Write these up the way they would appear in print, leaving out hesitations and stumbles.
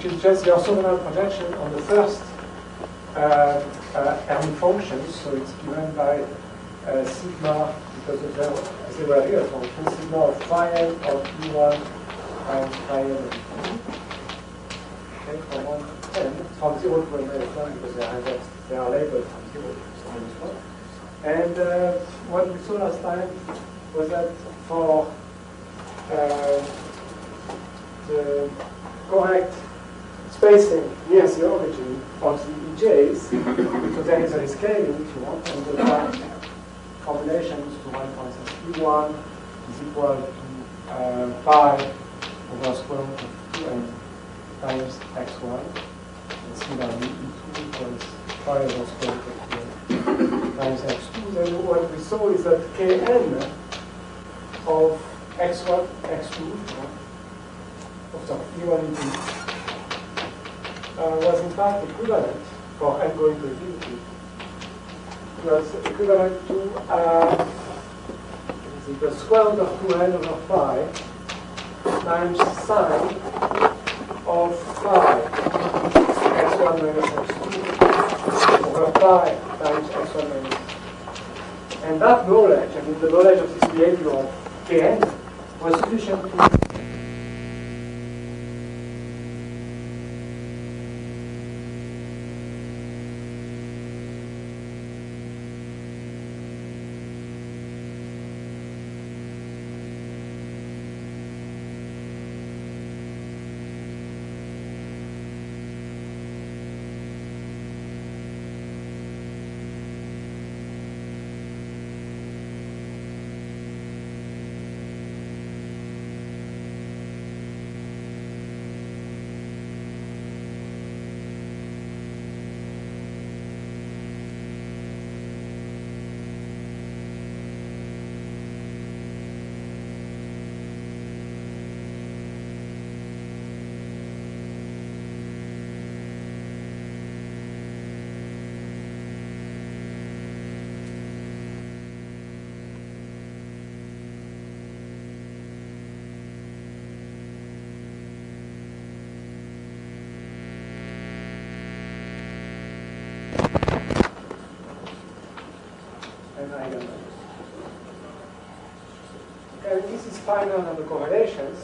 which is just the orthogonal projection on the first Hermite function. So it's given by sigma, because they were real functions, sigma of phi n of E1 times phi n of E2. Okay, from 1 to 10, from 0 to n-1, because they are labeled from 0 to -1. And what we saw last time was that for the correct spacing near the origin of the EJs, so there is a rescaling if you want, and the right combinations to one, for instance, E1 is equal to pi over square root of 2n times x1, and similarly E2 equals pi over square root of 2n times x2. Then what we saw is that Kn of x1, x2, of E1 into was in fact equivalent for n going to infinity. It was equivalent to the square root of 2n over pi times sine of phi x1 minus x2 over pi times x1 minus. And that knowledge, I mean the knowledge of this behavior of Kn, was sufficient to Okay, this is final on the correlations.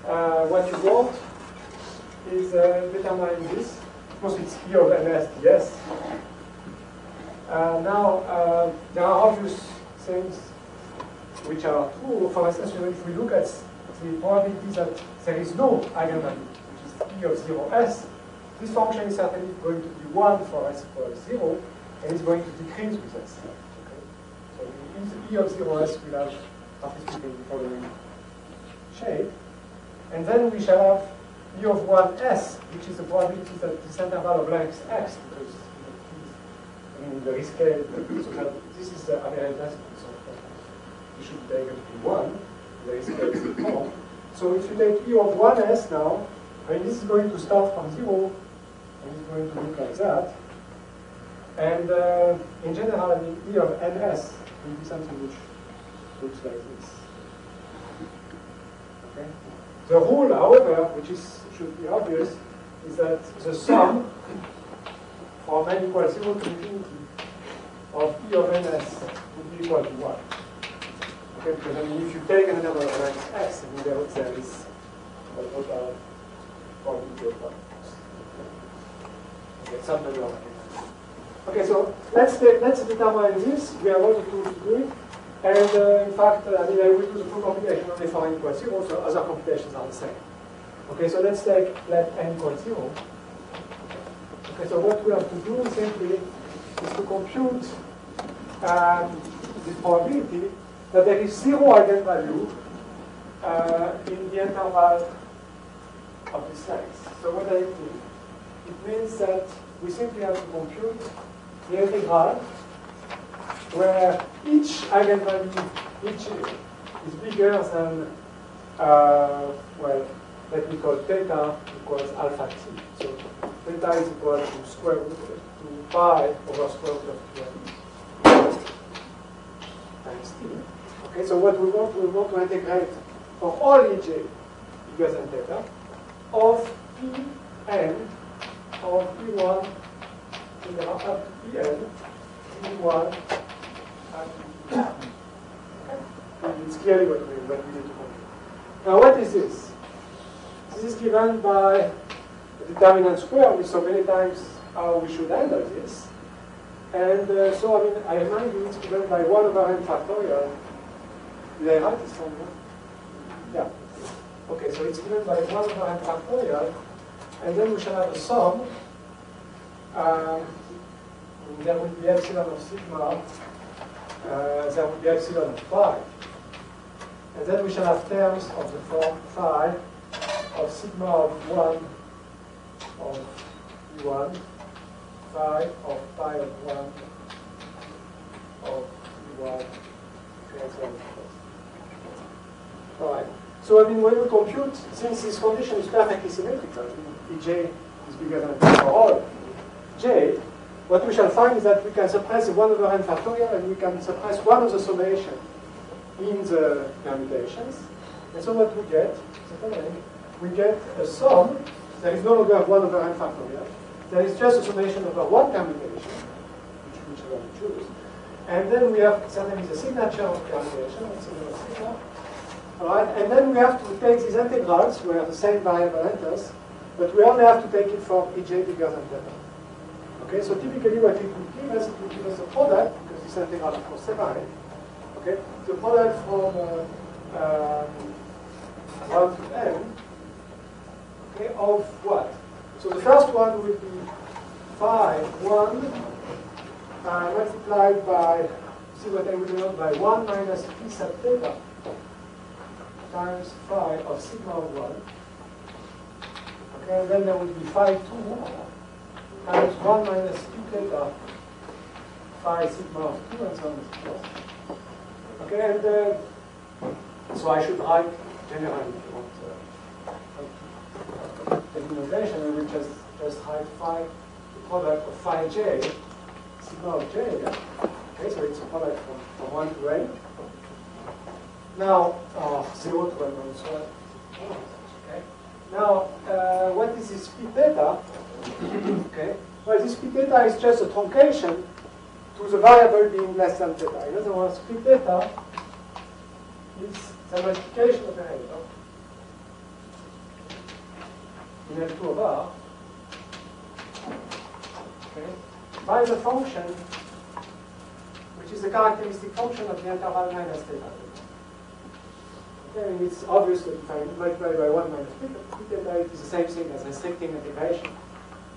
What you want is determine this. Of course, it's E of ns ds. Now, there are obvious things which are true. For instance, if we look at the probability that there is no eigenvalue, which is E of 0s, this function is certainly going to be 1 for s equals 0, and it's going to decrease with s. Okay? So the E of 0s will have participated in the following shape. And then we shall have E of 1s, which is the probability that this interval of length x, because the rescale, so that this is the average density, so you should take it to be 1, the rescale is 4. So if you take E of 1s now, I mean, this is going to start from 0, and it's going to look like that. And in general, I mean, E of ns will be something which looks like this. Okay? The rule, however, which should be obvious, is that the sum from n equals 0 to infinity of E of ns would be equal to 1. Okay, because I mean, if you take an interval of length x, I mean, there is a total probability of 1. Okay, something like that. Okay, so let's determine this. We have all the tools to do it. And in fact, I mean, I will do the full computation only for n equals 0, so other computations are the same. Okay, so let's take let n equal 0. Okay, so what we have to do simply is to compute this probability that there is 0 eigenvalue in the interval of this length. So what does it mean? It means that we simply have to compute the integral where each eigenvalue, each is bigger than, well, let me call theta equals alpha t. So theta is equal to square root to pi over square root of 2 times t. Okay, so what we want to integrate for all ej bigger than theta of p n of p1 up to pn, p1 up to pn. Okay? It's clearly what we need to compute. Now what is this? This is given by the determinant square, which so many times how we should handle this. And so I remind you it's given by 1 over n factorial. Did I write this somewhere? Yeah. Okay, so it's given by 1 over n factorial, and then we shall have a sum. There will be epsilon of sigma, there will be epsilon of phi. And then we shall have terms of the form phi of sigma of 1 of E1, phi of 1 of E1, and so on. All right. So when we compute, since this condition is perfectly symmetrical, Ej is bigger than for all j, what we shall find is that we can suppress the 1 over n factorial, and we can suppress one of the summation in the permutations. And so what we get, we get a sum. There is no longer 1 over n factorial. There is just a summation over one permutation, which we choose. And then we have certainly the signature of permutation, sigma. All right, and then we have to take these integrals where the same variable enters, but we only have to take it for Ej bigger than beta. Okay, so typically what it would give us, it would give us a product, because this integral of course separate. Okay, the product from 1 to n, okay, of what? So the first one will be phi 1 multiplied by, see what I will denote by 1 minus p sub theta times phi of sigma of 1. Okay, and then there will be phi 2 times 1 minus p theta phi sigma of 2 and so on and so forth. Okay, and so I should write generally if you want the notation, and we just write phi, the product of phi j, sigma of j. Yeah? Okay, so it's a product from 1 to n. Now, 0 to n and so on. Okay. Now, what is this p theta? Okay. Well, this p theta is just a truncation to the variable being less than theta. In other words, p theta is the multiplication operator in L2 of R, okay, by the function which is the characteristic function of the interval minus theta. Okay, and it's obvious that if I multiply by 1 minus p theta, it is the same thing as restricting integration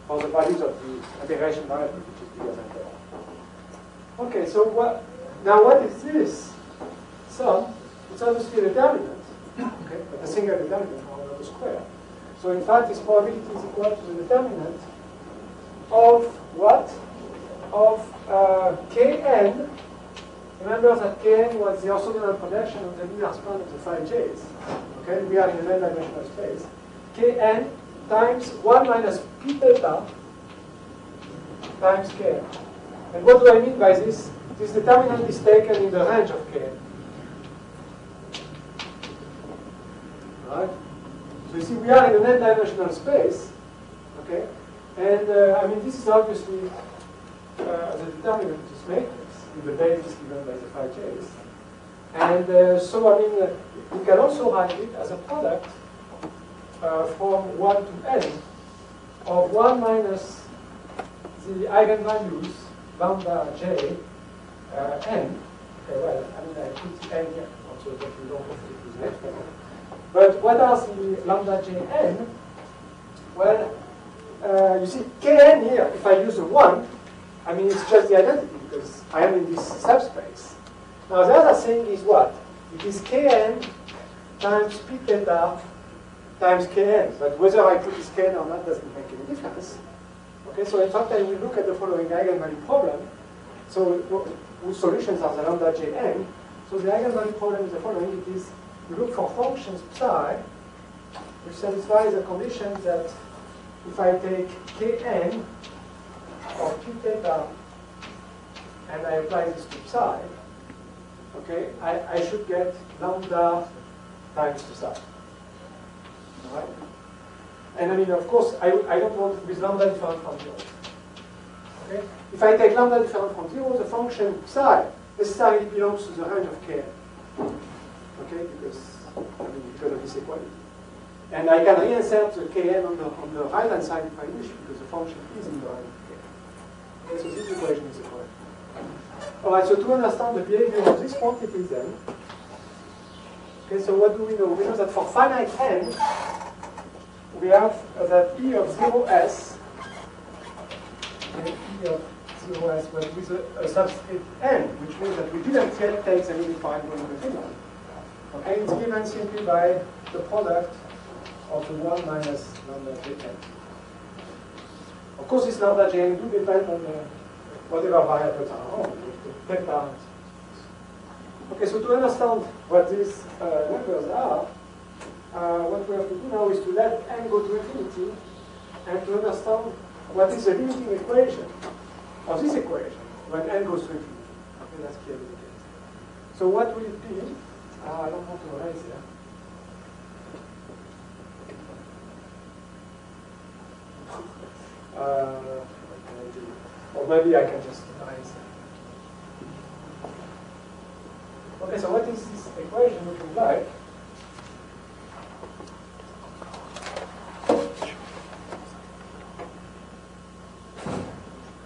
for the values of the integration variable, which is bigger than theta. Okay, so what is this sum? It's obviously a determinant, okay, but a single determinant, not a square. So in fact, this probability is equal to the determinant of what? Of Kn. Remember that Kn was the orthogonal projection of the linear span of the phi j's. Okay, we are in an n-dimensional space. Kn times 1 minus p theta times Kn. And what do I mean by this? This determinant is taken in the range of Kn. Right? So you see, we are in an n-dimensional space, okay? And I mean, this is obviously the determinant of this matrix in the basis given by the phi j's. And so I mean, we can also write it as a product from 1 to n of 1 minus the eigenvalues lambda j n. Okay, well, I mean, I put n here also that we don't have to use it. But what are the lambda j n? Well, you see, Kn here, if I use a 1, I mean, it's just the identity because I am in this subspace. Now, the other thing is what? It is Kn times p theta times Kn. But whether I put this Kn or not doesn't make any difference. Okay, so in fact, I will look at the following eigenvalue problem. So, whose solutions are the lambda j n. So, the eigenvalue problem is the following. It is you look for functions psi which satisfy the condition that if I take Kn of p theta and I apply this to psi, okay, I should get lambda times psi. All right? And I mean, of course, I don't want with lambda different from 0. Okay? If I take lambda different from 0, the function psi necessarily belongs to the range of kn. Okay? Because of this equality. And I can reinsert the kn on the right-hand side if I wish, because the function is in the range of kn. Okay, so this equation is correct. Alright, so to understand the behavior of these quantities then, okay, so what do we know? We know that for finite n, we have that E of 0s, okay, E of 0s, but with a subscript n, which means that we didn't yet take the limit for n going to infinity. Okay, it's given simply by the product of the 1 minus lambda jn. Of course, this lambda jn do depend on whatever variables are around, the theta. Okay, so to understand what these numbers are, what we have to do now is to let n go to infinity and to understand what is the limiting equation of this equation when n goes to infinity. Okay, that's clearly the case. So what will it be? I don't want to erase here. What can I do? Or maybe I can just erase it. Okay, so what is this equation looking like?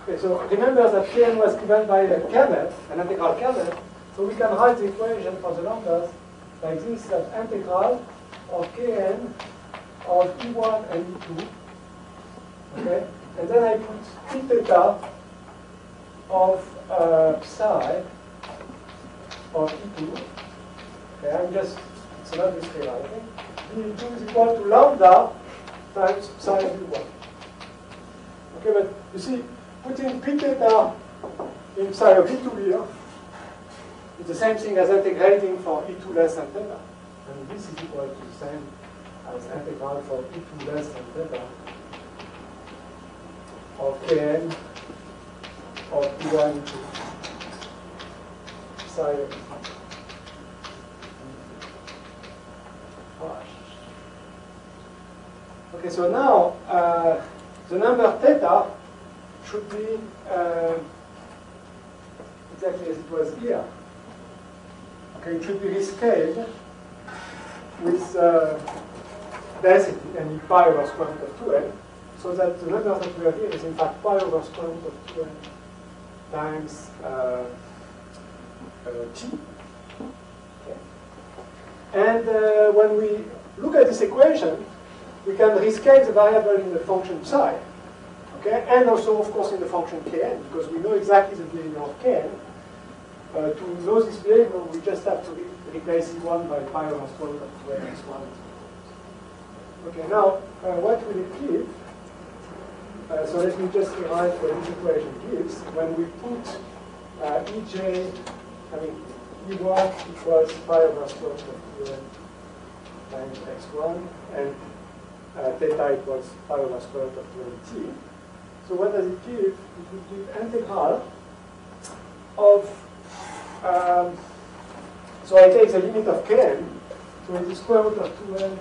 Okay, so remember that Kn was given by a kernel, an integral kernel, so we can write the equation for the lambdas like this, that integral of Kn of E1 and E2, okay, and then I put P theta of psi of E2, okay, I'm just, it's not this way, okay? E2 is equal to lambda times psi of E1. Okay, but you see, putting P theta in psi of E2 here is the same thing as integrating for E2 less than theta. And this is equal to the same as integral for E2 less than theta of Kn of E1 to psi of E2. Okay, so now the number theta should be exactly as it was here. Okay, it should be rescaled with density and pi over square root of 2n, so that the number that we have here is in fact pi over square root of 2n times t. Okay. And when we look at this equation, we can rescale the variable in the function psi. Okay, and also, of course, in the function kn, because we know exactly the behavior of kn. To know this behavior, we just have to replace E1 by pi over square root of 2n x1. Okay, now, what will it give? So let me just rewrite what this equation gives. When we put Ej, I mean, E1 equals pi over square root of 2n times x1, and theta equals pi over square root of 2n t. So what does it give? It would give integral of, so I take the limit of kn, so it is square root of 2n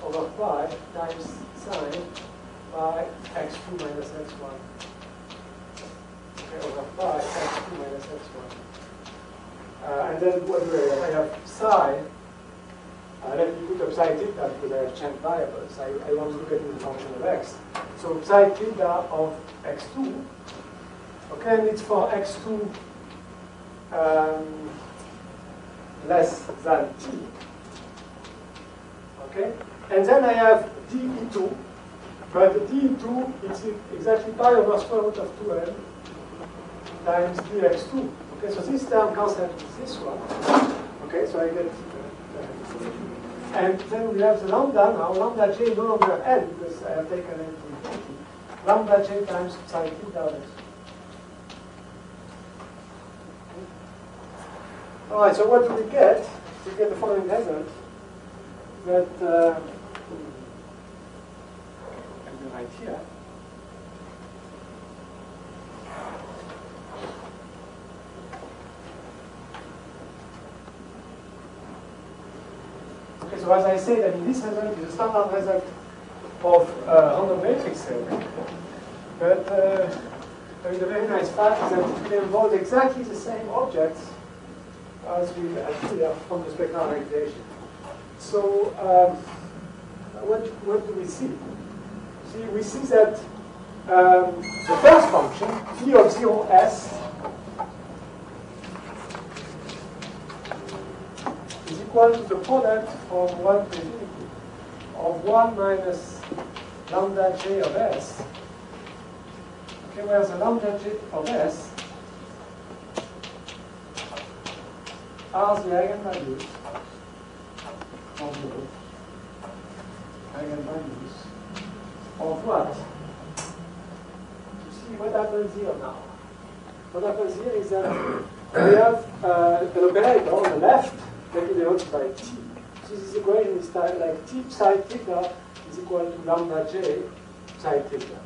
over pi times sine by x2 minus x1. Okay, over pi x2 minus x1. And then what do I have? I have psi. Let me put up psi theta because I have changed variables. I want to look at the function of x. So psi theta of x2, okay, and it's for x2 less than t, okay? And then I have dE2, but dE2 is exactly pi over square root of 2n times dx2. Okay, so this term cancels with this one. Okay, so I get and then we have the lambda now, lambda j no longer n, because I have taken n to infinity. Lambda j times psi theta of x. All right, so what do we get? We get the following result, that I will write here. Okay, so as I said, I mean, this result is a standard result of random matrix theory. But I mean, the very nice fact is that it will involve exactly the same objects as we had here from the spectral organization. So what do we see? See, we see that the first function, p of 0s, is equal to the product from 1 to infinity of 1 minus lambda j of s, okay, where the lambda j of s are the eigenvalues of the eigenvalues of what? You see what happens here now. What happens here is that we have an operator on the left that is denoted by t. So this equation is like t psi theta is equal to lambda j psi theta.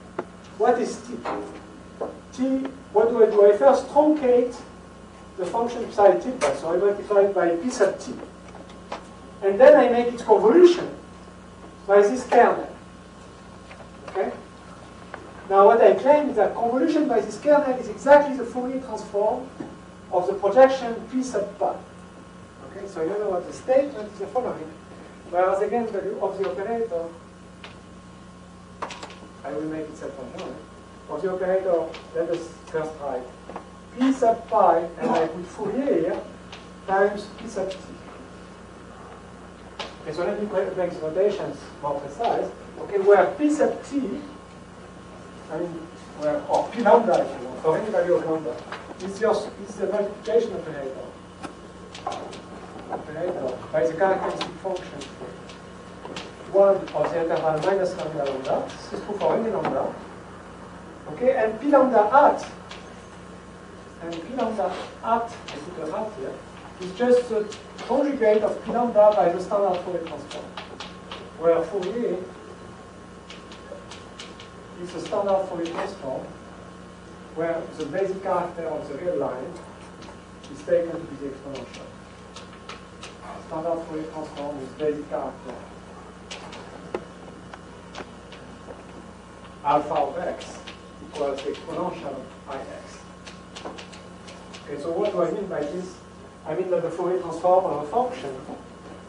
What is t? T, what do I do? I first truncate the function psi theta, so I multiply it by p sub t. And then I make its convolution by this kernel. Okay? Now what I claim is that convolution by this kernel is exactly the Fourier transform of the projection p sub pi. Okay, so you know what the statement is the following. Whereas again, the value of the operator, I will make it self-conjoined, of the operator, let us first write p sub pi, and I put Fourier here, times p sub t. Okay, so let me make the notations more precise. Okay, where p sub t, I mean, where, or p lambda, if you want, or any value of lambda, is the multiplication operator by the characteristic function 1 of the interval minus lambda lambda. This is true for any lambda. Okay, and p lambda at, I put a hat here, is just the conjugate of p lambda by the standard Fourier transform, where Fourier is a standard Fourier transform where the basic character of the real line is taken to be the exponential. Standard Fourier transform with basic character alpha of x equals the exponential of ix. Okay, so what do I mean by this? I mean that the Fourier transform of a function,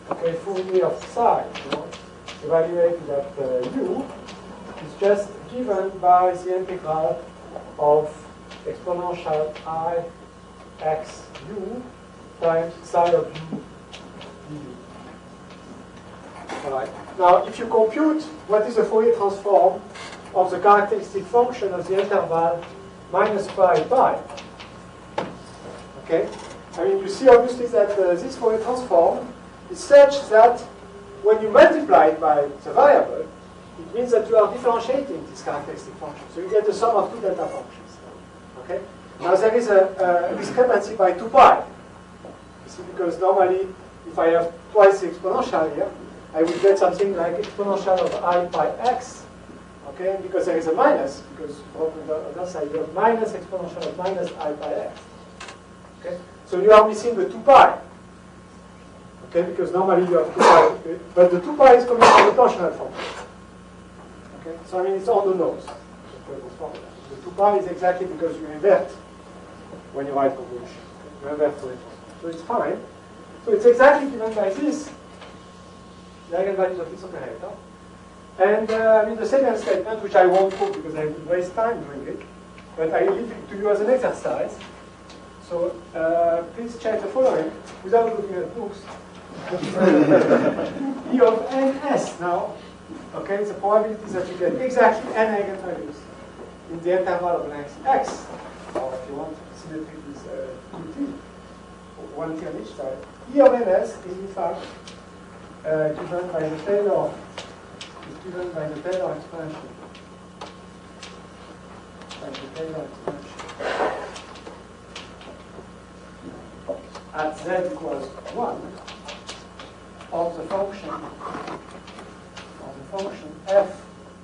okay, Fourier of psi, evaluated at u, is just given by the integral of exponential I x u times psi of u du. All right. Now, if you compute what is the Fourier transform of the characteristic function of the interval minus pi pi, okay, I mean, you see obviously that this Fourier transform is such that when you multiply it by the variable, it means that you are differentiating this characteristic function. So you get the sum of two delta functions. Okay? Now there is a discrepancy by 2 pi. You see, because normally, if I have twice the exponential here, I will get something like exponential of I pi x. Okay? Because there is a minus, because on the other side you have minus exponential of minus I pi x. Okay? So you are missing the 2 pi. Okay? Because normally you have 2 pi, but the 2 pi is coming from the torsional function. Okay? So I mean, it's on the nose. The 2 pi is exactly because you invert when you write convolution. You invert for it. So it's fine. So it's exactly given by this, the eigenvalues of this operator. And I mean, the second statement, which I won't prove because I will waste time doing it, but I leave it to you as an exercise. So please check the following without looking at books. E of ns now. Okay, the probability is that you get exactly n eigenvalues in the interval of length x, or if you want symmetry with 2t, 1t on each side. E of ns is in fact given by the Taylor. Is given by the Taylor expansion. By the Taylor expansion. At z equals 1 of the function f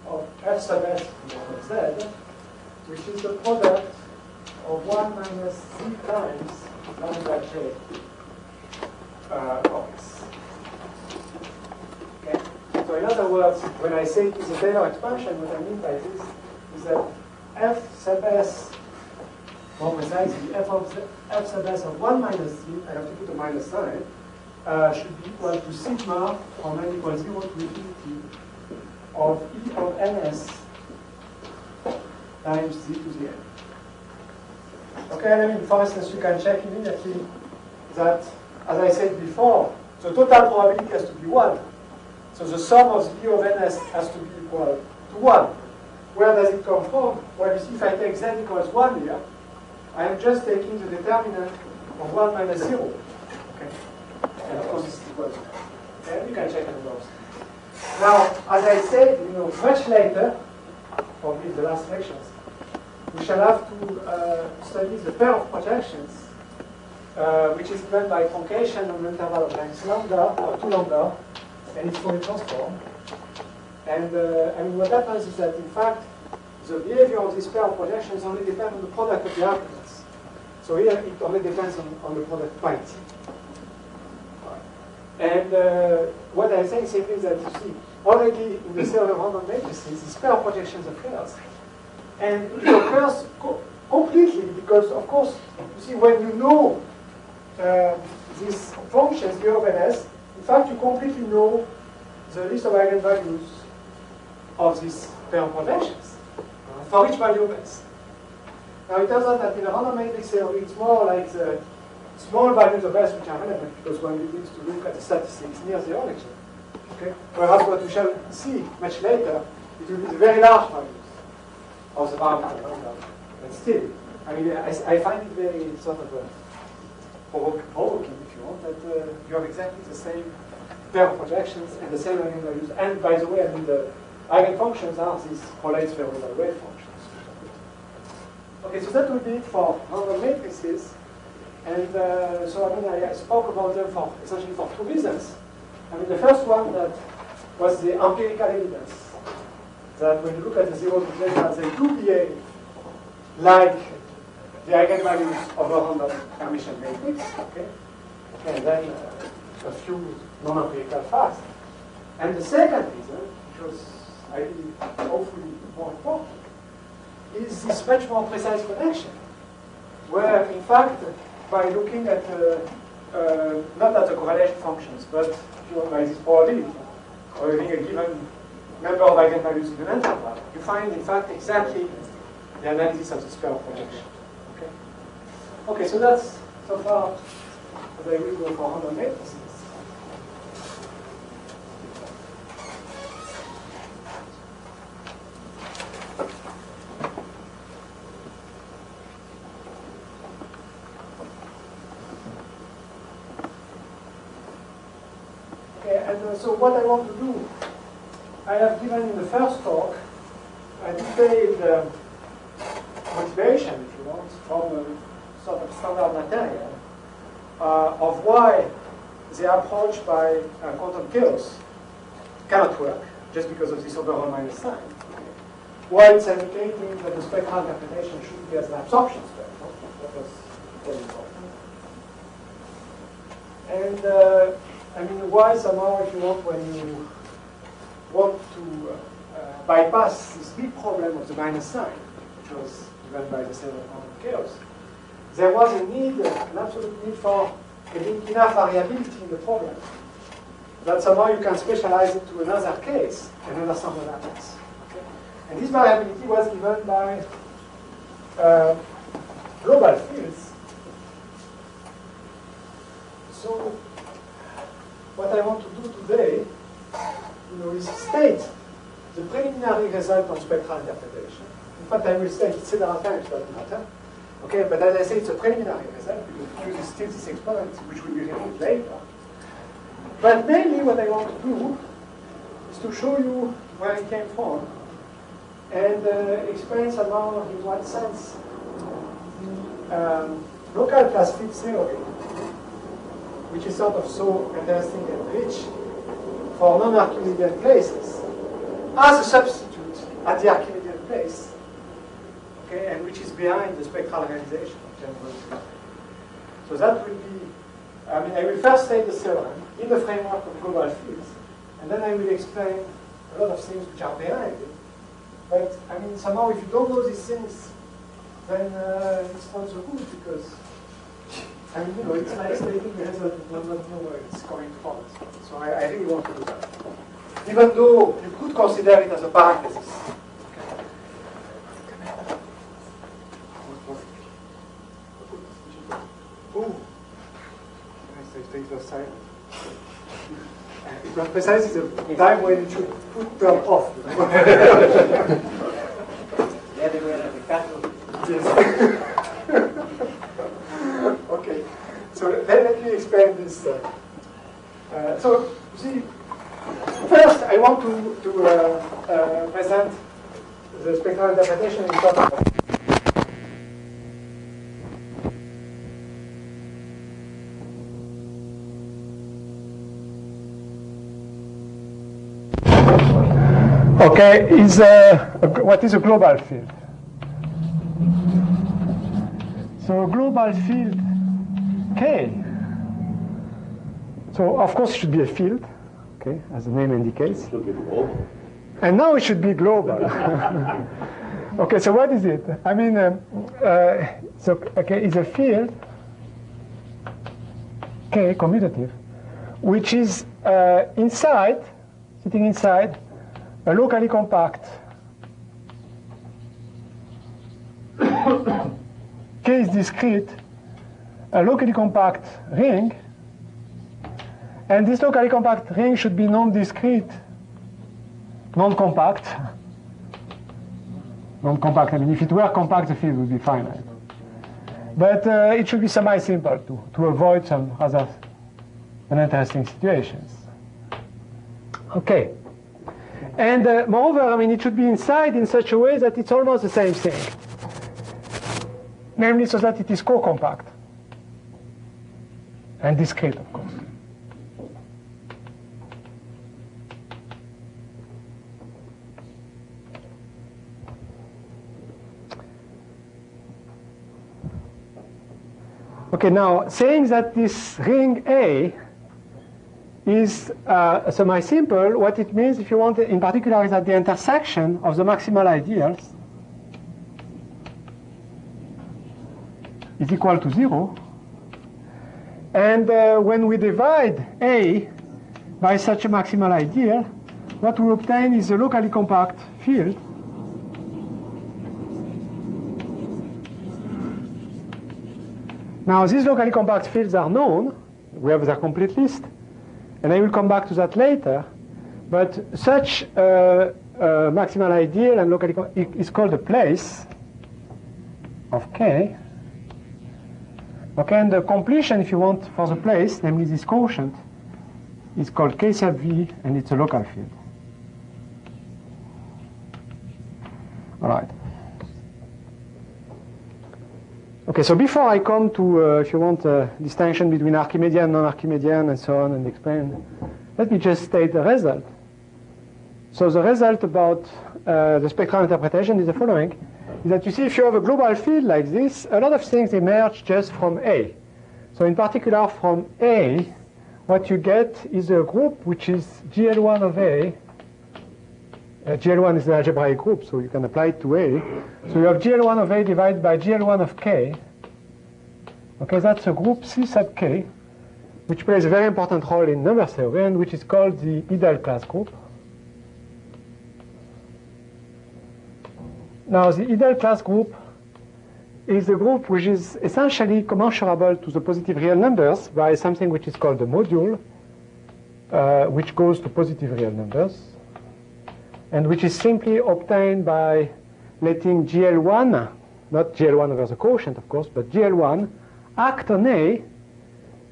of f sub s equals z, which is the product of 1 minus c times lambda j of s. Okay? So in other words, when I say it is a Taylor expansion, what I mean by this is that f sub s, more precisely, f sub s of 1 minus c, I have to put a minus sign, should be equal to sigma from n equals 0 to infinity of e of ns times z to the n. Okay, and I mean, for instance, you can check immediately that, as I said before, the total probability has to be 1. So the sum of the e of ns has to be equal to 1. Where does it come from? Well, you see, if I take z equals 1 here, I am just taking the determinant of 1 minus 0. Okay. And of course, this is equal to 1. Okay, you can check on those. Now, as I said, much later, probably the last lectures, we shall have to study the pair of projections, which is given by truncation on an interval of length lambda, or 2 lambda, and its Fourier transform. And I mean, what happens is that, in fact, the behavior of this pair of projections only depends on the product of the arguments. So here, it only depends on the product by t. And what I'm saying simply is that, you see, already in the theory of random matrices, this pair of projections occurs. And it occurs completely because, of course, you see, when you know these functions, the of ns, in fact, you completely know the list of eigenvalues of these pair of projections for each value of s. Now, it turns out that in a random matrix theory, it's more like the small values of s which are relevant, because one begins to look at the statistics near the origin. Okay? Whereas what we shall see much later, it will be the very large values of the parameter. But still, I mean, I find it very sort of provoking, if you want, that you have exactly the same pair of projections and the same eigenvalues. And by the way, I mean, the eigenfunctions are these Rolle's variable wave functions. Okay, so that will be it for random matrices. And so, I mean, I spoke about them for essentially for 2 reasons. I mean, the first one that was the empirical evidence that when you look at the 0 to delta, they do behave like the eigenvalues of a random Hermitian matrix. Okay, and then a few non-empirical facts. And the second reason, which was, I think, hopefully more important, is this much more precise connection, where, in fact, by looking at not at the correlation functions, but by this probability, or having a given number of eigenvalues in an interval, you find, in fact, exactly the analysis of this pair of projection. Okay. Okay, so that's so far as I will go for random matrices. So what I want to do, I have given in the first talk a detailed motivation, if you want, from a sort of standard material of why the approach by quantum chaos cannot work just because of this overall minus sign. Why it's indicating that the spectral interpretation should be as an absorption spectrum. That was very important. And I mean, why somehow, if you want, when you want to bypass this big problem of the minus sign, which was given by the theory of quantum chaos, there was a need, an absolute need for getting enough variability in the problem that somehow you can specialize it to another case and understand what happens. Okay? And this variability was given by global fields. So what I want to do today, is state the preliminary result on spectral interpretation. In fact, I will state it several times, doesn't matter. Okay, but as I say, it's a preliminary result because it uses still this exponent, which will be removed later. But mainly, what I want to do is to show you where it came from and explain somehow in what sense the local class field theory, which is sort of so interesting and rich for non-Archimedean places, as a substitute at the Archimedean place, okay, and which is behind the spectral realization of general theory. So that will be, I mean, I will first state the theorem in the framework of global fields, and And then I will explain a lot of things which are behind it. But, I mean, somehow if you don't know these things, then it's not so good because, I mean, you know, it's like stating the result and not know where it's going from. So I really want to do that. Even though you could consider it as a parenthesis. Oh, it was silent. It was precisely the time when it should turn off. Yes. Okay, so let me explain this. So, you see, first I want to present the spectral interpretation in terms of. Okay, is what is a global field? So a global field K. So of course it should be a field, okay, as the name indicates. It should be global. And now it should be global. Okay, so what is it? I mean, so okay, it's a field K commutative, which is sitting inside a locally compact K is discrete, a locally compact ring, and this locally compact ring should be non-discrete, non-compact. Non-compact, I mean, if it were compact, the field would be finite. But it should be semi-simple to avoid some rather uninteresting situations. Okay. And moreover, I mean, it should be inside in such a way that it's almost the same thing. Namely, so that it is co-compact. And discrete, of course. Okay, now, saying that this ring A is semi-simple, what it means, if you want, in particular, is that the intersection of the maximal ideals is equal to 0. And when we divide A by such a maximal ideal, what we obtain is a locally compact field Now, these locally compact fields are known. We have their complete list. And I will come back to that later. But such maximal ideal and locally is called a place of K. Okay, and the completion, if you want, for the place, namely this quotient, is called K sub V, and it's a local field. All right. Okay, so before I come to, if you want, distinction between Archimedean, non-Archimedean, and so on, and explain, let me just state the result. So the result about the spectral interpretation is the following, is that you see if you have a global field like this, a lot of things emerge just from A. So in particular from A, what you get is a group which is GL1 of A. GL1 is an algebraic group, so you can apply it to A. So you have GL1 of A divided by GL1 of K. Okay, that's a group C sub K, which plays a very important role in number theory, and which is called the ideal class group. Now, the ideal class group is a group which is essentially commensurable to the positive real numbers by something which is called a module, which goes to positive real numbers, and which is simply obtained by letting GL1, not GL1 over the quotient, of course, but GL1 act on A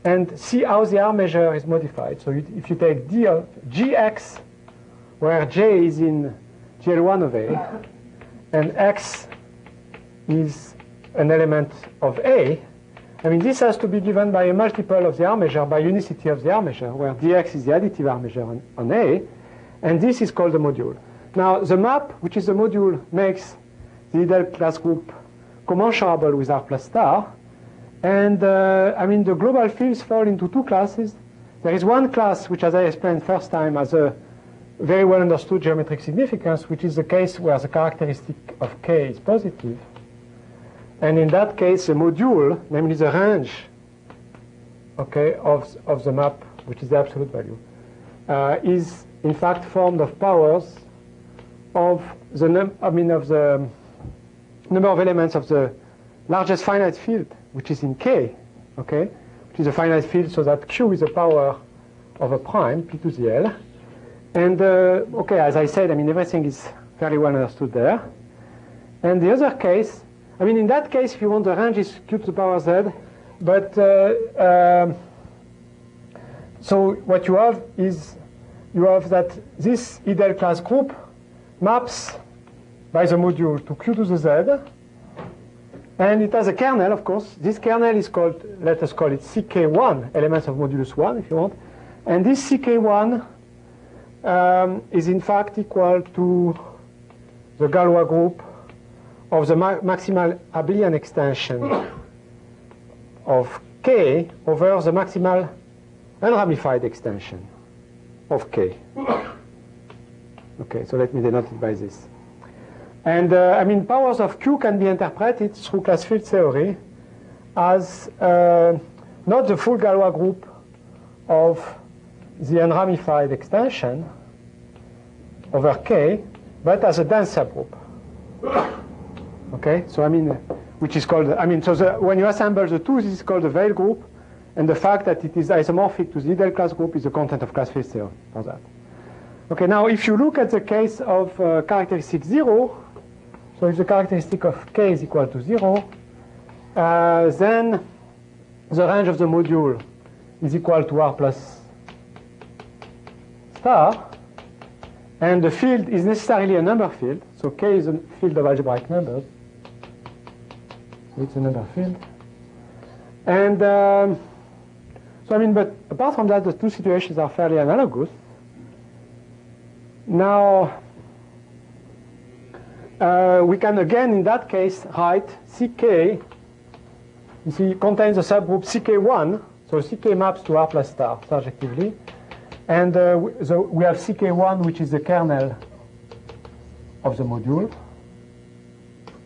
and see how the R measure is modified. So if you take D of Gx, where J is in GL1 of A, and X is an element of A, I mean, this has to be given by a multiple of the R measure, by unicity of the R measure, where Dx is the additive R measure on A, and this is called the module. Now, the map, which is the module, makes the ideal class group commensurable with R plus star. And, I mean, the global fields fall into two classes. There is one class, which, as I explained first time, has a very well understood geometric significance, which is the case where the characteristic of K is positive. And in that case, the module, namely the range, okay, of the map, which is the absolute value, is in fact formed of powers of the number of elements of the largest finite field, which is in K, okay, which is a finite field, so that Q is a power of a prime, P to the L. And, okay, as I said, everything is fairly well understood there. And the other case, in that case, if you want, the range is Q to the power Z. But, so what you have is, you have that this ideal class group maps by the module to Q to the Z. And it has a kernel, of course. This kernel is called, let us call it CK1, elements of modulus 1, if you want. And this CK1 is in fact equal to the Galois group of the maximal abelian extension of K over the maximal unramified extension of K. Okay, so let me denote it by this. And powers of Q can be interpreted through class field theory as not the full Galois group of the unramified extension over K, but as a dense subgroup. Okay, so which is called, when you assemble the two, this is called the Veil group, and the fact that it is isomorphic to the ideal class group is the content of class field theory for that. Okay, now if you look at the case of characteristic 0, so if the characteristic of K is equal to 0, then the range of the module is equal to R plus star, and the field is necessarily a number field, so K is a field of algebraic numbers, so it's a number field. And but apart from that, the two situations are fairly analogous. Now, we can again, in that case, write CK, you see, contains a subgroup CK1, so CK maps to R plus star, surjectively. And so we have CK1, which is the kernel of the module.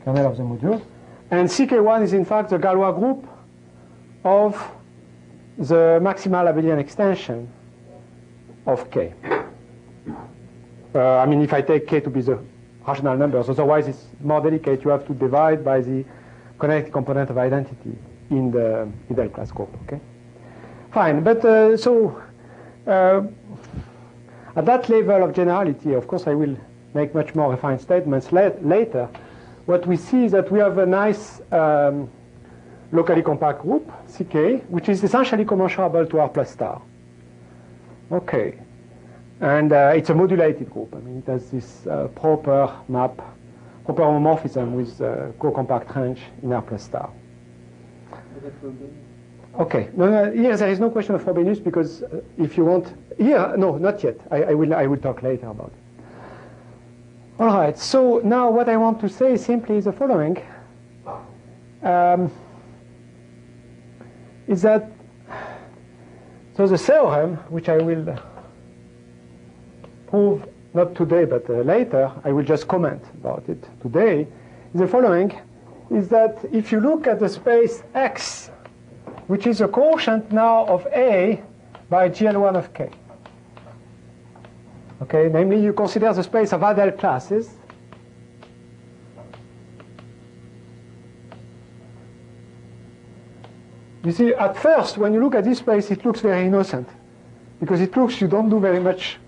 And CK1 is, in fact, the Galois group of the maximal abelian extension of K. If I take K to be the rational numbers, otherwise it's more delicate. You have to divide by the connected component of identity in the ideal class group. Okay, fine. But at that level of generality, of course, I will make much more refined statements later. What we see is that we have a nice locally compact group, CK, which is essentially commensurable to R plus star. Okay. And it's a modulated group. It has this proper homomorphism with co-compact range in R plus star. Okay. No, here there is no question of Frobenius because if you want, here, no, not yet. I will talk later about it. All right. So now what I want to say simply is the following: is that so the theorem, which I will prove not today but later, I will just comment about it today, is the following: is that if you look at the space X, which is a quotient now of A by GL1 of K. Okay, namely you consider the space of Adel classes. You see, at first, when you look at this space, it looks very innocent. Because it looks you don't do very much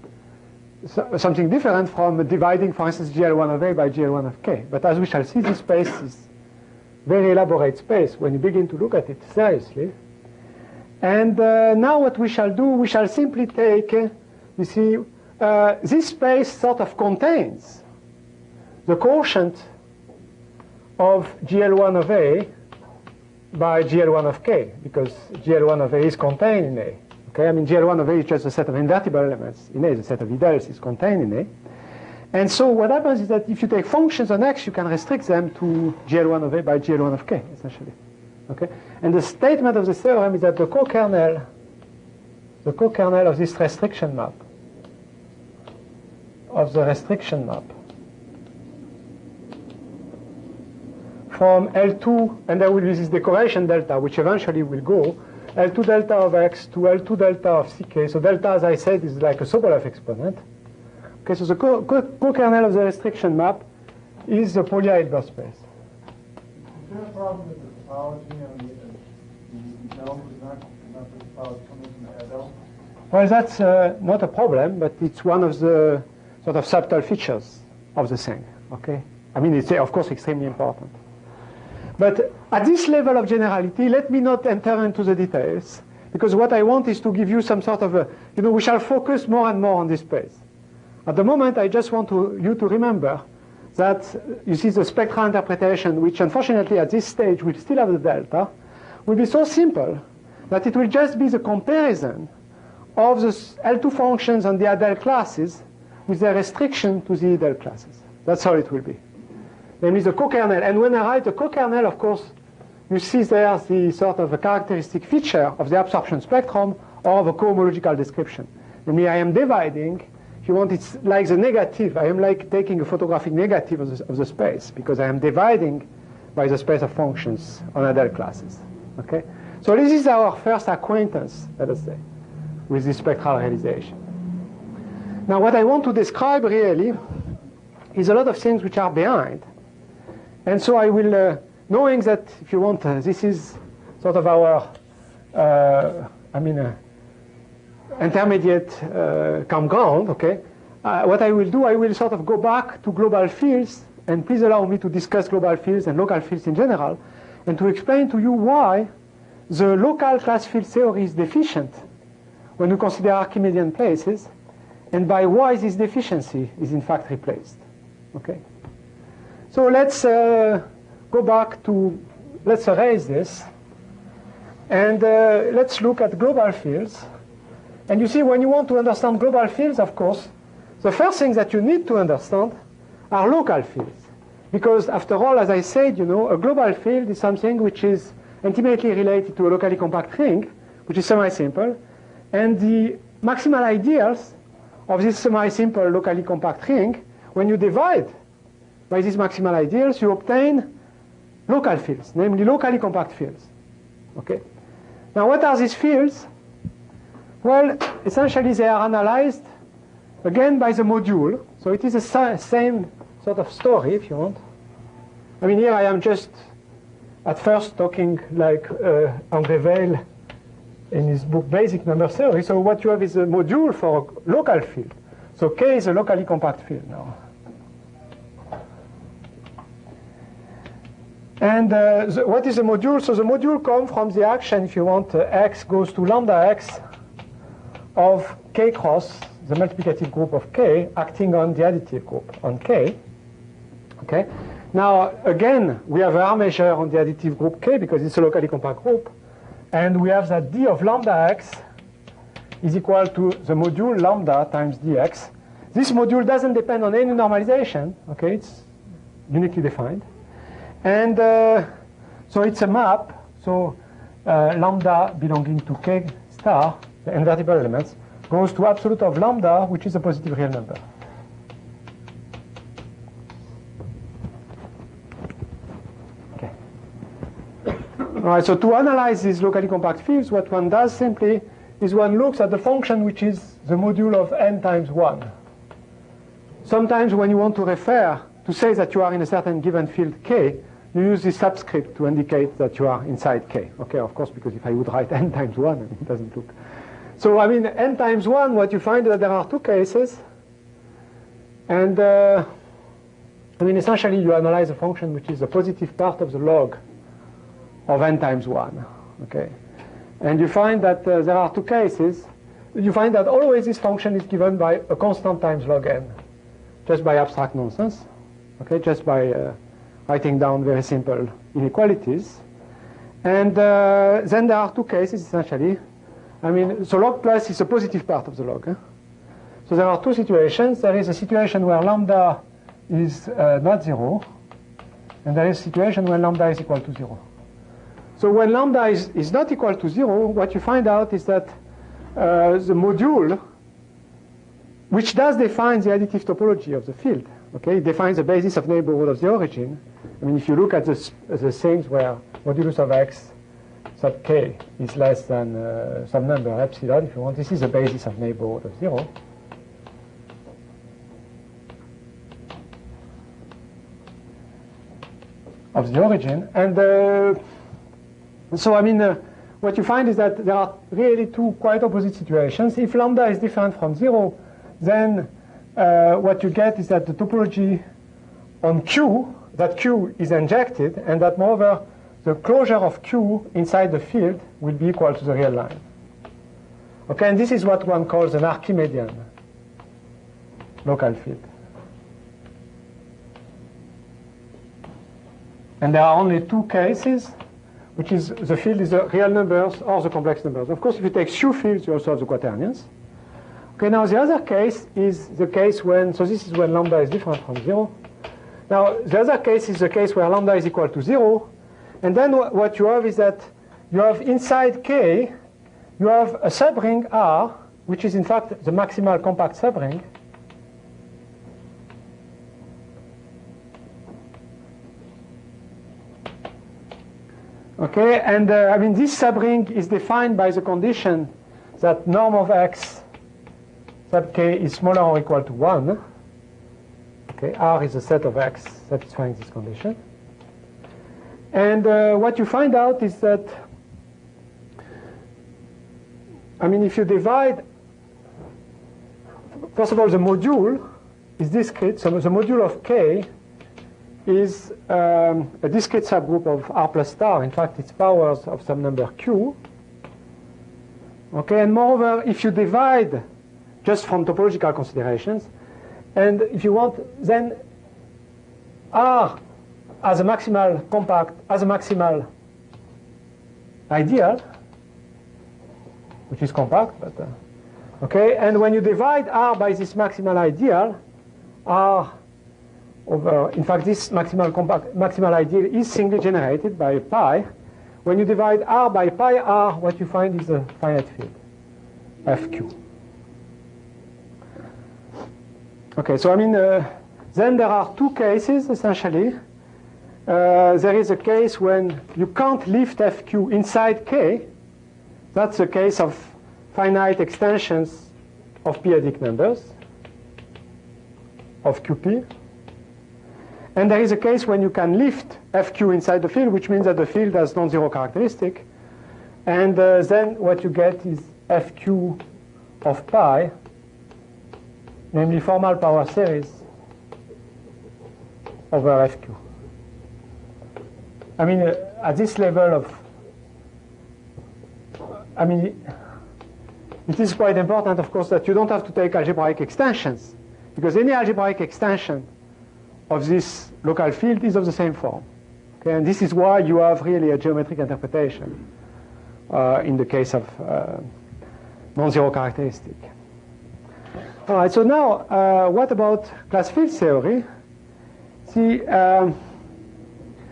something different from dividing, for instance, GL1 of A by GL1 of K. But as we shall see, this space is very elaborate space when you begin to look at it seriously. And now what we shall do, we shall simply take, you see, this space sort of contains the quotient of GL1 of A by GL1 of K, because GL1 of A is contained in A. Okay, GL1 of A is just a set of invertible elements in A. The set of ideals is contained in A. And so what happens is that if you take functions on X, you can restrict them to GL1 of A by GL1 of K, essentially. Okay? And the statement of the theorem is that the co-kernel of this restriction map of the restriction map from L2, and there will be this decoration delta, which eventually will go L2 delta of x to L2 delta of ck. So delta, as I said, is like a Sobolev exponent. Okay, so the co-kernel of the restriction map is the Pauli Hilbert space. Is there a problem with the topology on the dome is not the topology coming from the dome? Well, that's not a problem, but it's one of the sort of subtle features of the thing. Okay, I mean, it's of course extremely important. But at this level of generality, let me not enter into the details, because what I want is to give you some sort of a, we shall focus more and more on this space. At the moment, I just want you to remember that, you see, the spectral interpretation, which unfortunately at this stage will still have the delta, will be so simple that it will just be the comparison of the L2 functions on the Adel classes with their restriction to the Adel classes. That's all it will be. Namely the co-kernel. And when I write the co-kernel, of course, you see there the sort of a characteristic feature of the absorption spectrum or of a cohomological description. Namely, I am dividing, if you want, it's like the negative. I am like taking a photographic negative of the space, because I am dividing by the space of functions on Adel classes. Okay? So this is our first acquaintance, let us say, with this spectral realization. Now, what I want to describe really is a lot of things which are behind. And so I will, knowing that, if you want, this is sort of our, intermediate campground, okay? What I will do, I will sort of go back to global fields, and please allow me to discuss global fields and local fields in general, and to explain to you why the local class field theory is deficient when you consider Archimedean places, and by why this deficiency is in fact replaced, okay? So let's go back to, let's erase this, and let's look at global fields. And you see, when you want to understand global fields, of course, the first thing that you need to understand are local fields. Because after all, as I said, a global field is something which is intimately related to a locally compact ring, which is semi-simple. And the maximal ideals of this semi-simple locally compact ring, when you divide by these maximal ideals, you obtain local fields, namely locally compact fields. Okay? Now, what are these fields? Well, essentially, they are analyzed, again, by the module. So it is the same sort of story, if you want. I mean, here I am just, at first, talking like André Weil in his book Basic Number Theory. So what you have is a module for a local field. So K is a locally compact field now. And what is the module? So the module comes from the action, if you want, x goes to lambda x of K cross, the multiplicative group of K, acting on the additive group on K. Okay. Now, again, we have R measure on the additive group K because it's a locally compact group. And we have that d of lambda x is equal to the module lambda times dx. This module doesn't depend on any normalization. Okay, it's uniquely defined. And so it's a map. So lambda belonging to K star, the invertible elements, goes to absolute of lambda, which is a positive real number. Okay. All right, so to analyze these locally compact fields, what one does simply is one looks at the function which is the module of n times 1. Sometimes when you want to refer to say that you are in a certain given field K, you use this subscript to indicate that you are inside K. Okay, of course, because if I would write n times 1, it doesn't look. So, I mean, n times 1, what you find is that there are two cases. And, I mean, essentially, you analyze a function which is the positive part of the log of n times 1. Okay? And you find that there are two cases. You find that always this function is given by a constant times log n, just by abstract nonsense. Okay, just by writing down very simple inequalities. And then there are two cases, essentially. I mean, so log plus is a positive part of the log. So there are two situations. There is a situation where lambda is not 0, and there is a situation when lambda is equal to 0. So when lambda is not equal to 0, what you find out is that the module which does define the additive topology of the field. Okay, it defines the basis of neighborhood of the origin. I mean, if you look at the things where modulus of x sub k is less than some number epsilon, if you want, this is the basis of neighborhood of 0. Of the origin. And so, I mean, what you find is that there are really two quite opposite situations. If lambda is different from 0, then what you get is that the topology on Q, that Q is injected, and that moreover, the closure of Q inside the field will be equal to the real line. Okay, and this is what one calls an Archimedean local field. And there are only two cases, which is the field is the real numbers or the complex numbers. Of course, if you take few fields, you also have the quaternions. Okay, now the other case is the case when, so this is when lambda is different from 0. Now, the other case is the case where lambda is equal to 0. And then what you have is that you have inside K, you have a subring R, which is in fact the maximal compact subring. Okay, and I mean, this subring is defined by the condition that norm of x sub k is smaller or equal to 1. Okay, R is a set of x satisfying this condition. And what you find out is that, I mean, if you divide, first of all, the module is discrete. So the module of k is a discrete subgroup of R plus star. In fact, it's powers of some number q. Okay, and moreover, if you divide just from topological considerations, and if you want, then R as a maximal compact, as a maximal ideal, which is compact, but okay, and when you divide R by this maximal ideal, R over, in fact, this maximal ideal is singly generated by pi. When you divide R by pi R, what you find is a finite field, FQ. Okay, so I mean, then there are two cases, essentially. There is a case when you can't lift FQ inside K. That's a case of finite extensions of periodic numbers, of QP. And there is a case when you can lift FQ inside the field, which means that the field has non-zero characteristic. And then what you get is FQ of pi, namely formal power series over FQ. I mean, at this level of, I mean, it is quite important, of course, that you don't have to take algebraic extensions, because any algebraic extension of this local field is of the same form. Okay, and this is why you have really a geometric interpretation in the case of non-zero characteristic. All right, so now what about class field theory? See,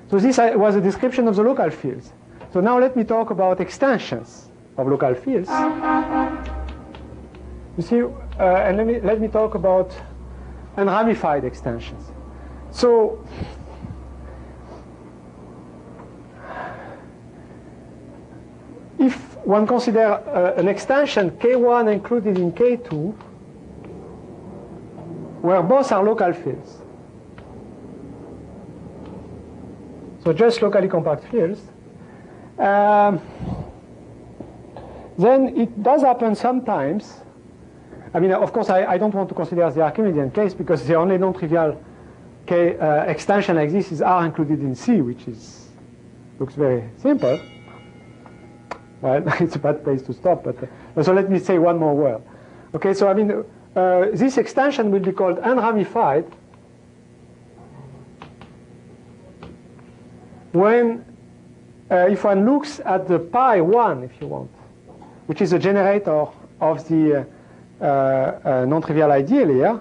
so this was a description of the local fields. So now let me talk about extensions of local fields. You see, and let me talk about unramified extensions. So if one considers an extension K1 included in K2, where both are local fields, so just locally compact fields, then it does happen sometimes. I mean, of course, I don't want to consider the Archimedean case because the only non-trivial extension like this is R included in C, which looks very simple. Well, it's a bad place to stop, but so let me say one more word. Okay, so I mean, this extension will be called unramified when, if one looks at the pi 1, if you want, which is a generator of the non-trivial ideal here,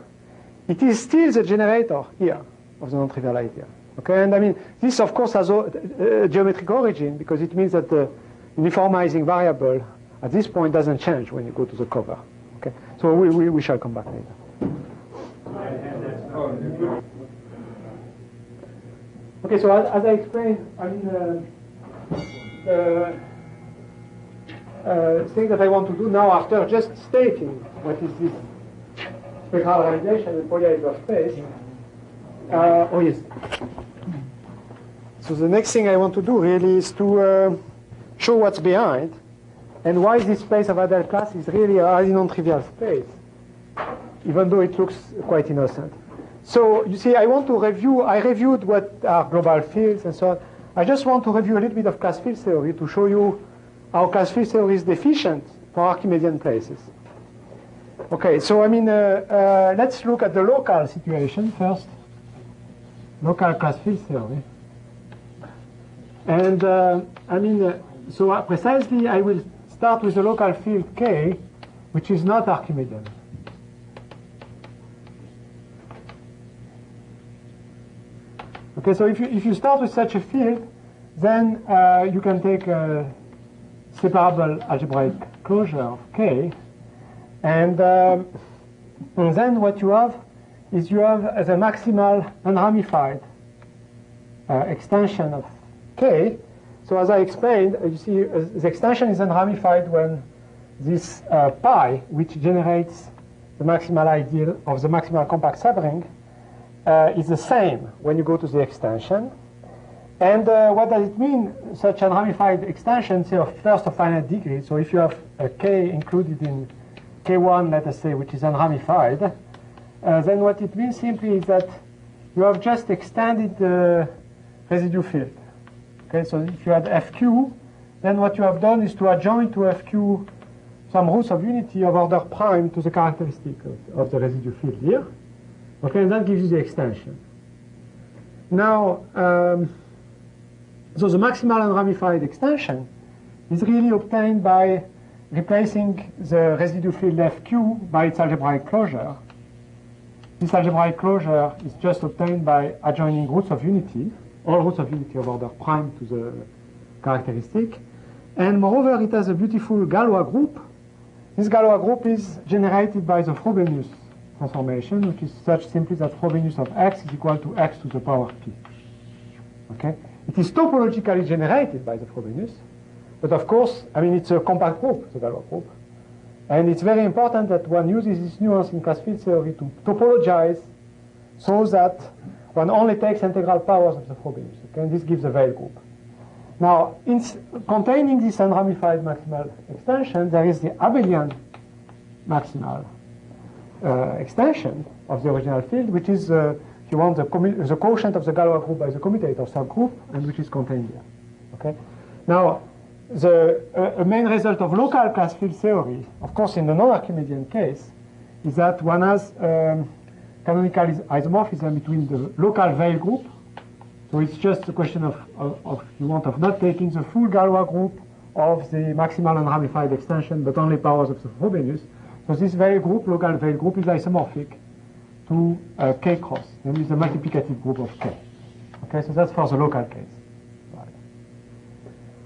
it is still the generator here of the non-trivial ideal. Okay, and I mean, this of course has a geometric origin because it means that the uniformizing variable at this point doesn't change when you go to the cover. Okay, so we shall come back later. Okay, so as I explained, I mean, thing that I want to do now, after just stating what is this spectral realization and polarized of space. Oh yes. So the next thing I want to do really is to show what's behind and why this space of Adel class is really a highly non-trivial space, even though it looks quite innocent. So you see, I reviewed what are global fields and so on. I just want to review a little bit of class field theory to show you how class field theory is deficient for Archimedean places. Okay, so I mean, let's look at the local situation first. Local class field theory. And I mean, so precisely I will start with the local field K, which is not Archimedean. Okay, so if you start with such a field, then you can take a separable algebraic closure of K, and then what you have is you have as a maximal unramified extension of K. So as I explained, you see the extension is unramified when this pi, which generates the maximal ideal of the maximal compact subring, is the same when you go to the extension. And what does it mean, such an ramified extension, say, of first of finite degree? So if you have a K included in K1, let us say, which is unramified, then what it means simply is that you have just extended the residue field. Okay, so if you had FQ, then what you have done is to adjoin to FQ some roots of unity of order prime to the characteristic of the residue field here. Okay, and that gives you the extension. Now, so the maximal unramified extension is really obtained by replacing the residue field FQ by its algebraic closure. This algebraic closure is just obtained by adjoining roots of unity, all roots of unity of order prime to the characteristic. And moreover, it has a beautiful Galois group. This Galois group is generated by the Frobenius transformation, which is such simply that Frobenius of x is equal to x to the power p. Okay? It is topologically generated by the Frobenius, but of course, I mean, it's a compact group, the Galois group. And it's very important that one uses this nuance in class field theory to topologize so that one only takes integral powers of the Frobenius. Okay? And this gives a veil group. Now, containing this unramified maximal extension, there is the Abelian maximal extension of the original field, which is, if you want, the quotient of the Galois group by the commutator subgroup, and which is contained here. Okay. Now, a main result of local class field theory, of course, in the non-Archimedean case, is that one has canonical isomorphism between the local veil group. So it's just a question of if you want, of not taking the full Galois group of the maximal unramified extension, but only powers of the Frobenius. So this veil group, local veil group, is isomorphic to K cross. And it's a multiplicative group of K. Okay, so that's for the local case. Right.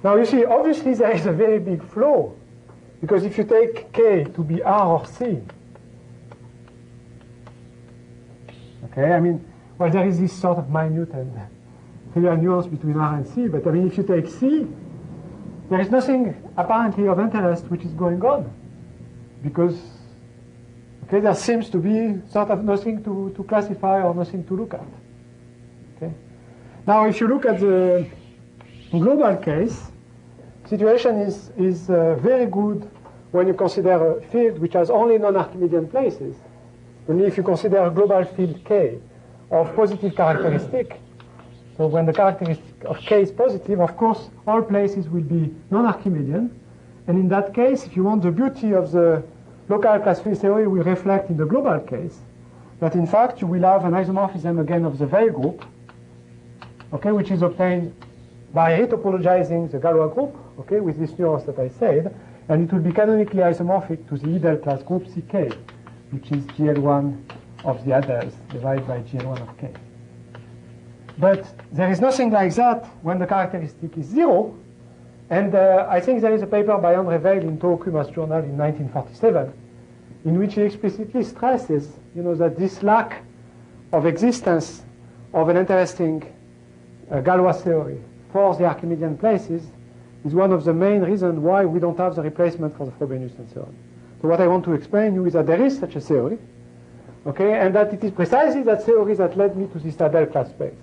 Now you see, obviously there is a very big flaw, because if you take K to be R or C, okay, I mean, well, there is this sort of minute and trivial nuance between R and C, but I mean, if you take C, there is nothing apparently of interest which is going on, because okay, there seems to be sort of nothing to classify or nothing to look at. Okay. Now, if you look at the global case, situation is very good when you consider a field which has only non-Archimedean places. Only if you consider a global field K of positive characteristic. So when the characteristic of K is positive, of course, all places will be non-Archimedean. And in that case, if you want, the beauty of the local class field theory will reflect in the global case that, in fact, you will have an isomorphism again of the veil group, okay, which is obtained by retopologizing the Galois group, okay, with this nuance that I said, and it will be canonically isomorphic to the Idel class group CK, which is GL1 of the Adels divided by GL1 of K. But there is nothing like that when the characteristic is 0. And I think there is a paper by André Weil in Tohokuma's journal in 1947, in which he explicitly stresses, that this lack of existence of an interesting Galois theory for the Archimedean places is one of the main reasons why we don't have the replacement for the Frobenius and so on. So what I want to explain to you is that there is such a theory, okay, and that it is precisely that theory that led me to this Adel class space.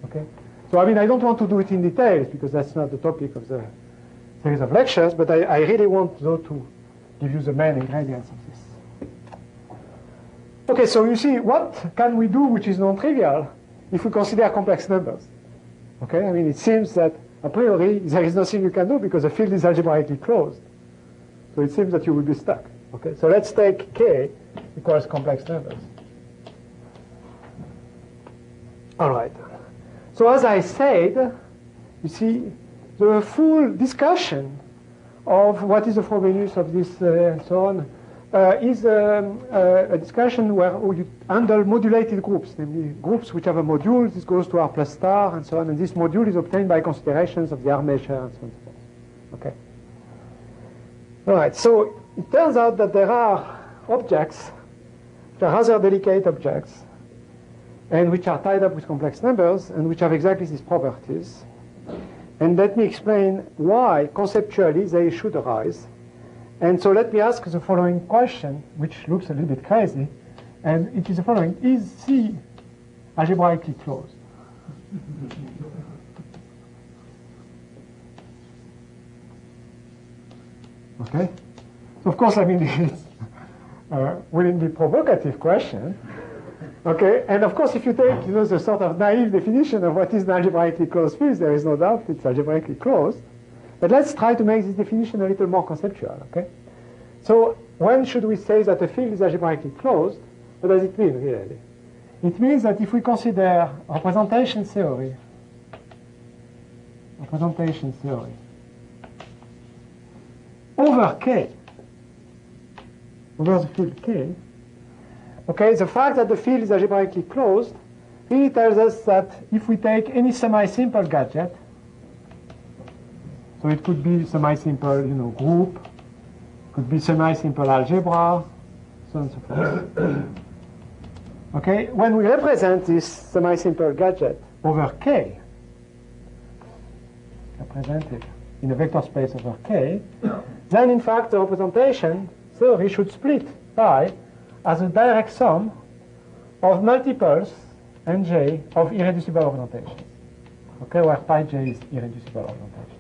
Okay? So I mean, I don't want to do it in details because that's not the topic of the series of lectures, but I really want, though, to give you the main ingredients of this. Okay, so you see, what can we do which is non-trivial if we consider complex numbers? Okay, I mean, it seems that a priori there is nothing you can do because the field is algebraically closed. So it seems that you will be stuck. Okay, so let's take K equals complex numbers. All right. So as I said, you see, the full discussion of what is the Frobenius of this and so on is a discussion where you handle modulated groups, namely groups which have a module. This goes to R plus star and so on, and this module is obtained by considerations of the R measure and so on and so forth. Okay. All right. So it turns out that there are objects, which are rather delicate objects, and which are tied up with complex numbers, and which have exactly these properties. And let me explain why, conceptually, they should arise. And so let me ask the following question, which looks a little bit crazy, and it is the following. Is C algebraically closed? Okay? So of course, I mean, it's a willingly provocative question. Okay, and of course, if you take the sort of naive definition of what is an algebraically closed field, there is no doubt it's algebraically closed. But let's try to make this definition a little more conceptual. Okay, so when should we say that a field is algebraically closed? What does it mean, really? It means that if we consider representation theory over K, over the field K, okay, the fact that the field is algebraically closed really tells us that if we take any semi-simple gadget, so it could be semi-simple, group, could be semi-simple algebra, so on and so forth. Okay, when we represent this semi-simple gadget over K, represented in a vector space over K, then in fact the representation theory should split pi as a direct sum of multiples nj of irreducible representations. Okay, where pi j is irreducible representation.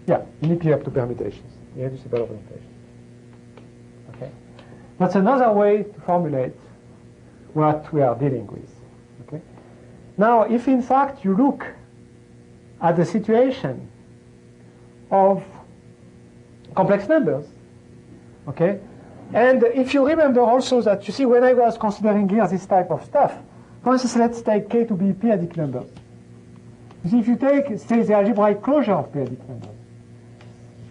Yeah, uniquely up to permutations, irreducible representations. Okay, that's another way to formulate what we are dealing with. Okay, now if in fact you look at the situation of complex numbers, okay. And if you remember also that, you see, when I was considering here this type of stuff, for instance, let's take K to be p-adic numbers. You see, if you take, say, the algebraic closure of p-adic numbers,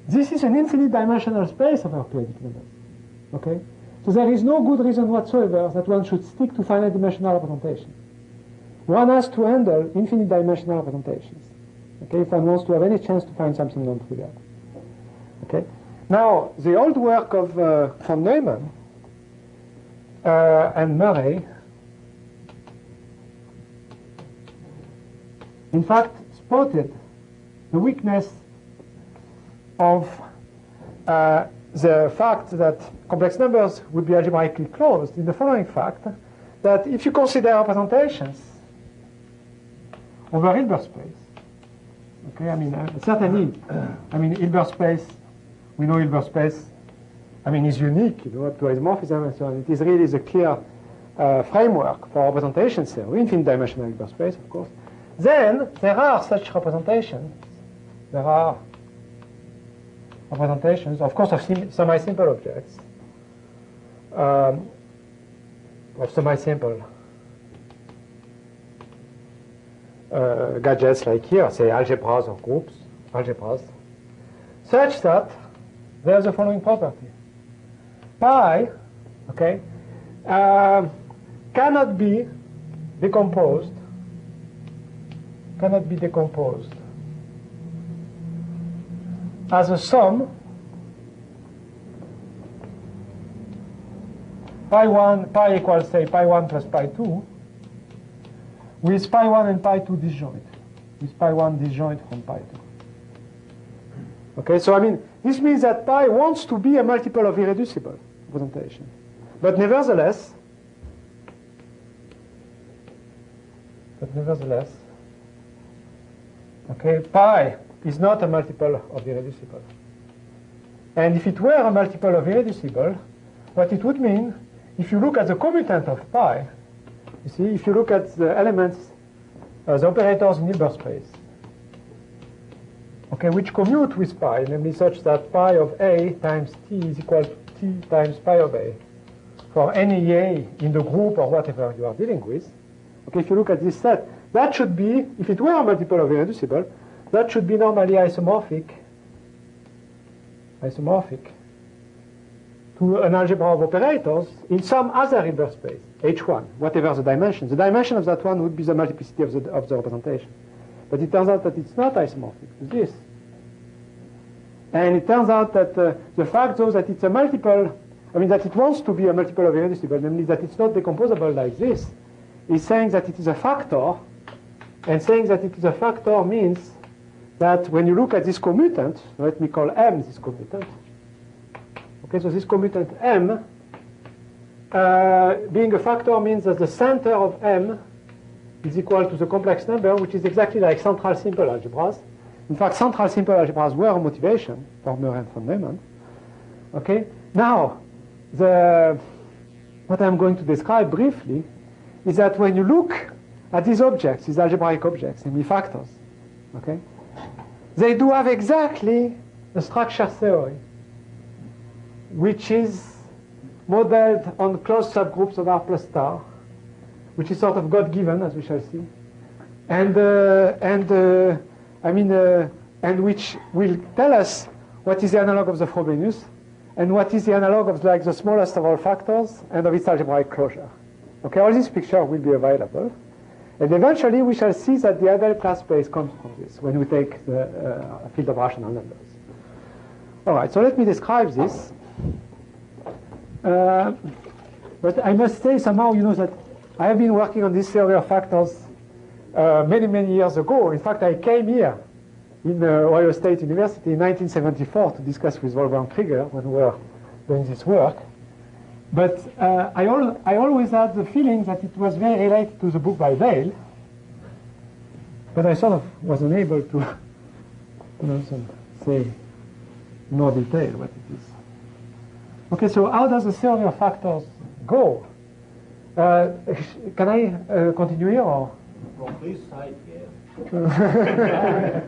this is an infinite dimensional space of our p-adic numbers. Okay? So there is no good reason whatsoever that one should stick to finite dimensional representation. One has to handle infinite dimensional representations. Okay? If one wants to have any chance to find something non-trivial. Okay? Now, the old work of von Neumann and Murray, in fact, spotted the weakness of the fact that complex numbers would be algebraically closed in the following fact, that if you consider representations over Hilbert space, okay, I mean, certainly, I mean, Hilbert space, we know Hilbert space, I mean, is unique, up to isomorphism and so on. It is really the clear framework for representation theory, infinite dimensional Hilbert space, of course. Then there are such representations. There are representations, of course, of semi-simple objects, of semi-simple gadgets like here, say algebras or groups, algebras, such that there's the following property. Pi, okay, cannot be decomposed as a sum pi equals, say, pi 1 plus pi 2, with pi 1 and pi 2 disjoint, with pi 1 disjoint from pi 2. Okay, so I mean, this means that pi wants to be a multiple of irreducible representation. But nevertheless, okay, pi is not a multiple of irreducible. And if it were a multiple of irreducible, what it would mean, if you look at the commutant of pi, you see, if you look at the elements, the operators in Hilbert space, okay, which commute with pi, namely such that pi of A times t is equal to t times pi of A for any A in the group or whatever you are dealing with. Okay, if you look at this set, that should be, if it were a multiple of irreducible, that should be normally isomorphic to an algebra of operators in some other Hilbert space, H1, whatever the dimension. The dimension of that one would be the multiplicity of the representation. But it turns out that it's not isomorphic to this. And it turns out that the fact, though, that it's a multiple, I mean, that it wants to be a multiple of irreducible, namely that it's not decomposable like this, is saying that it is a factor. And saying that it is a factor means that when you look at this commutant, let me call M this commutant. Okay, so this commutant M, being a factor means that the center of M is equal to the complex number, which is exactly like central simple algebras. In fact, central simple algebras were a motivation for Murray and von Neumann. Okay, now, what I'm going to describe briefly is that when you look at these objects, these algebraic objects, namely factors, okay, they do have exactly a structure theory, which is modeled on closed subgroups of R plus star, which is sort of God-given, as we shall see, and which will tell us what is the analog of the Frobenius, and what is the analog of like the smallest of all factors, and of its algebraic closure. Okay, all these pictures will be available. And eventually we shall see that the ideal class space comes from this when we take the field of rational numbers. All right, so let me describe this. But I must say somehow, you know, that I have been working on this theory of factors many, many years ago. In fact, I came here in Ohio State University in 1974 to discuss with Wolfgang Krieger when we were doing this work. But I always had the feeling that it was very related to the book by Vail, but I sort of was unable to, say more detail what it is. Okay, so how does the theory of factors go? Can I continue here or? From this side, yeah.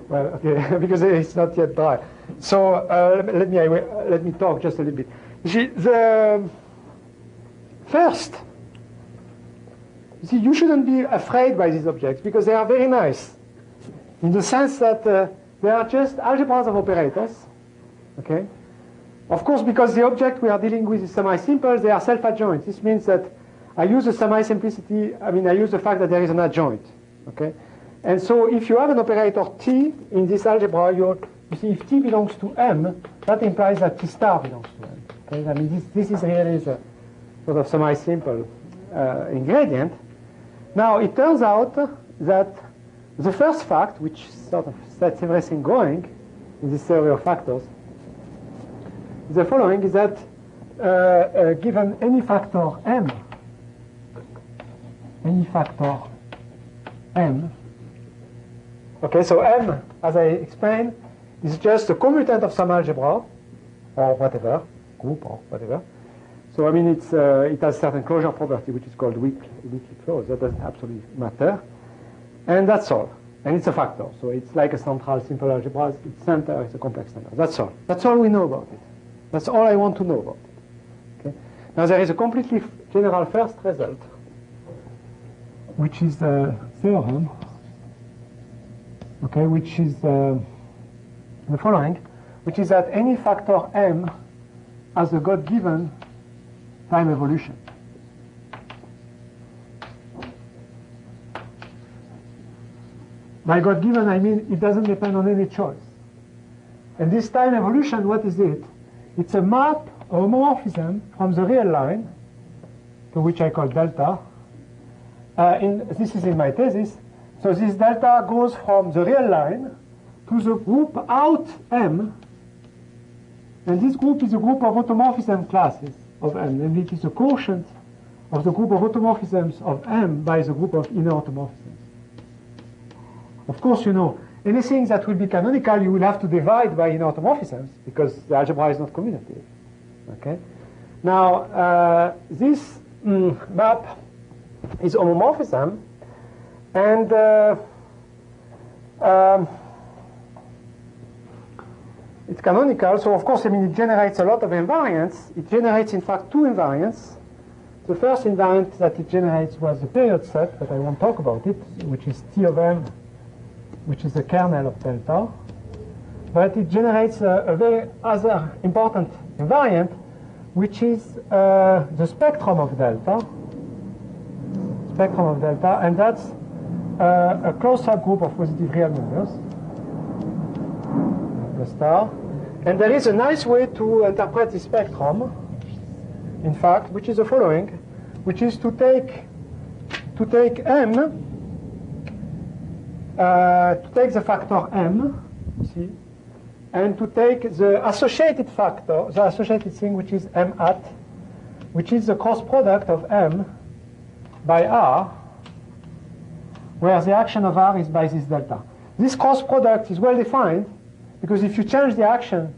Well, okay, because it's not yet dry. So let me talk just a little bit. First, you see, you shouldn't be afraid by these objects because they are very nice in the sense that they are just algebras of operators. Okay? Of course, because the object we are dealing with is semi-simple, they are self-adjoint. This means that I use the semi-simplicity, I use the fact that there is an adjoint. Okay? And so if you have an operator T in this algebra, you see if T belongs to M, that implies that T star belongs to M. Okay? I mean, this is really the sort of semi-simple ingredient. Now, it turns out that the first fact, which sort of sets everything going in this theory of factors, is the following, is that given any factor M, okay, so M, as I explained, is just the commutant of some algebra, or whatever, group or whatever. So I mean, it has certain closure property, which is called weakly closed. That doesn't absolutely matter. And that's all. And it's a factor. So it's like a central simple algebra. Its center is a complex number. That's all. That's all we know about it. That's all I want to know about it. Okay? Now there is a completely general first result, which is the theorem, okay, which is the following, which is that any factor M has a God-given time evolution. By God-given, I mean it doesn't depend on any choice. And this time evolution, what is it? It's a map, a homomorphism from the real line so which I call delta. This is in my thesis. So this delta goes from the real line to the group out M, and this group is a group of automorphism classes of M, and it is a quotient of the group of automorphisms of M by the group of inner automorphisms. Of course, you know, anything that will be canonical, you will have to divide by inner automorphisms because the algebra is not commutative. Okay. Now, this map is homomorphism, and it's canonical. So, of course, I mean, it generates a lot of invariants. It generates, in fact, two invariants. The first invariant that it generates was the period set, but I won't talk about it, which is T of M, which is the kernel of delta. But it generates a very other important invariant, which is the spectrum of delta. And that's a closed subgroup of positive real numbers, the star. And there is a nice way to interpret the spectrum, in fact, which is the following, which is to take M, to take the factor M, see, and to take the associated factor, the associated thing, which is M hat, which is the cross product of M by R, where the action of R is by this delta. This cross product is well defined because if you change the action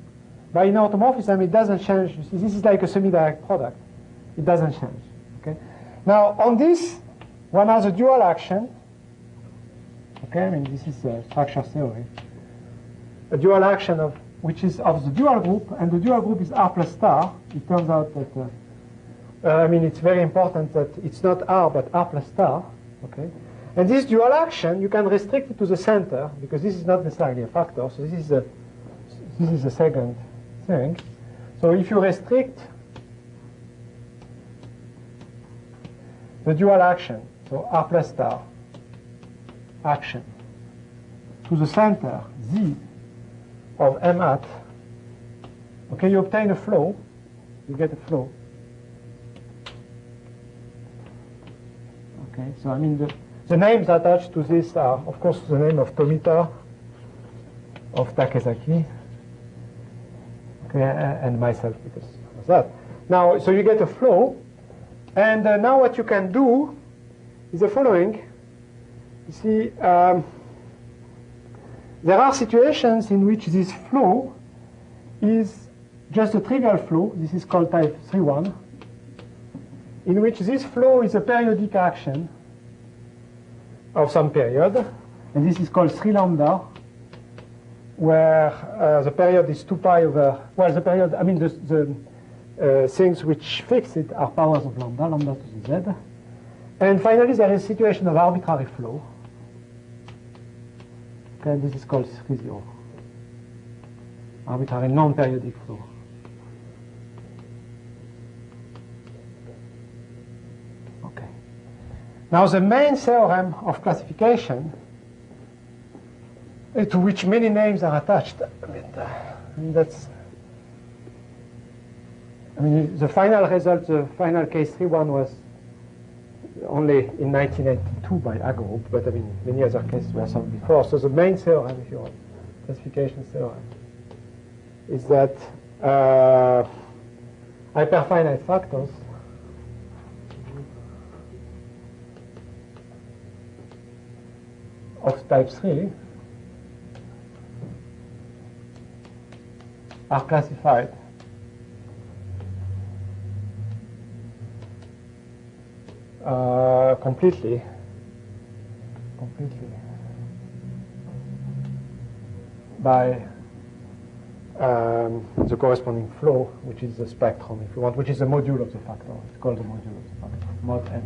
by inner automorphism, it doesn't change. You see, this is like a semi-direct product. It doesn't change. Okay. Now on this, one has a dual action. Okay, I mean this is a structure theory. A dual action of which is of the dual group, and the dual group is R plus star. It turns out that I mean it's very important that it's not R but R plus star. Okay, and this dual action you can restrict it to the center because this is not necessarily a factor. So this is the second thing. So if you restrict the dual action, so R plus star action to the center Z of M hat, okay, you obtain a flow, you get a flow. Okay, so I mean the names attached to this are, of course, the name of Tomita, of Takezaki, okay, and myself because of that. Now, so you get a flow, and now what you can do is the following. You see, there are situations in which this flow is just a trivial flow. This is called type 3.1, in which this flow is a periodic action of some period, and this is called 3 lambda, where the period is 2 pi over, well, the period, I mean, the things which fix it are powers of lambda, lambda to the z. And finally, there is a situation of arbitrary flow. Okay, this is called 3.0, arbitrary non-periodic flow. Okay. Now the main theorem of classification, to which many names are attached, I mean, the final result, the final case 3.1 was only in 1982 by Agrup, but I mean, many other cases were some before. So the main theorem, if you want, classification theorem, is that hyperfinite factors of type 3 are classified completely by the corresponding flow, which is the spectrum, if you want, which is the module of the factor. It's called the module of the factor, mod n.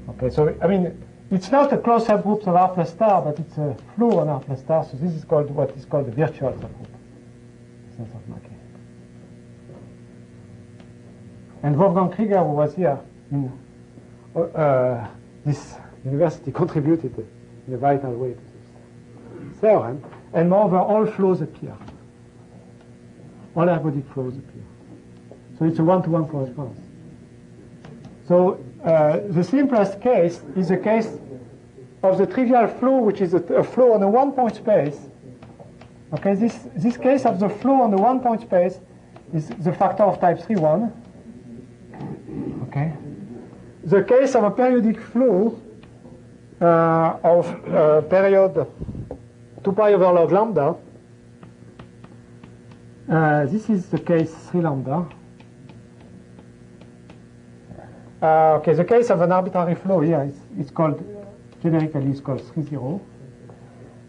Okay, so I mean, it's not a closed subgroup of R plus star, but it's a flow on R plus star. So this is called what is called the virtual subgroup. Sense of Mackey. And Wolfgang Krieger, who was here in this university, contributed in a vital way to this theorem. And moreover, all flows appear. All ergodic flows appear. So it's a one-to-one correspondence. So the simplest case is the case of the trivial flow, which is a flow on a one-point space. Okay, this case of the flow on the one-point space is the factor of type 3-1. Okay. The case of a periodic flow of period 2 pi over log lambda, this is the case 3 lambda. Okay, the case of an arbitrary flow here is called, generically it's called 3-0.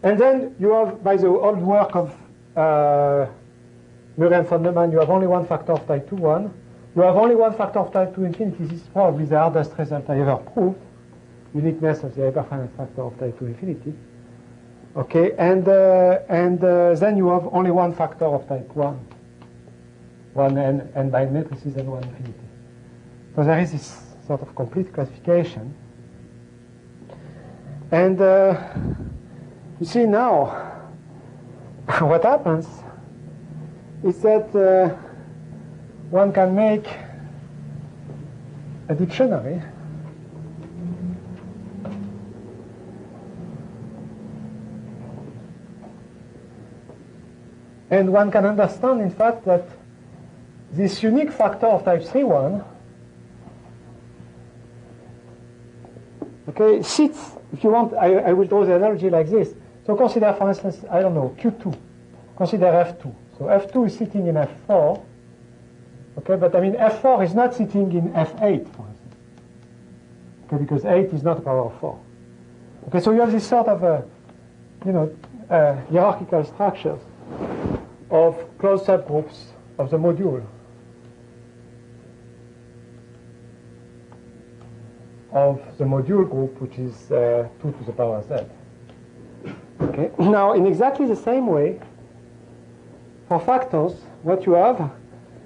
And then you have, by the old work of Murray and von Neumann, you have only one factor of type 2-1. You have only one factor of type 2 infinity. This is probably the hardest result I ever proved. Uniqueness of the hyperfinite factor of type 2 infinity. Okay, and then you have only one factor of type 1. One n by matrices and one infinity. So there is this sort of complete classification. And you see now, what happens is that one can make a dictionary and one can understand, in fact, that this unique factor of type 3-1 okay, sits, if you want, I will draw the analogy like this. So consider, for instance, I don't know, Q2. Consider F2. So F2 is sitting in F4. Okay, but I mean F4 is not sitting in F8, for instance. Okay, because 8 is not a power of 4. Okay, so you have this sort of, hierarchical structures of closed subgroups of the module group, which is 2 to the power z. Okay. Now, in exactly the same way, for factors, what you have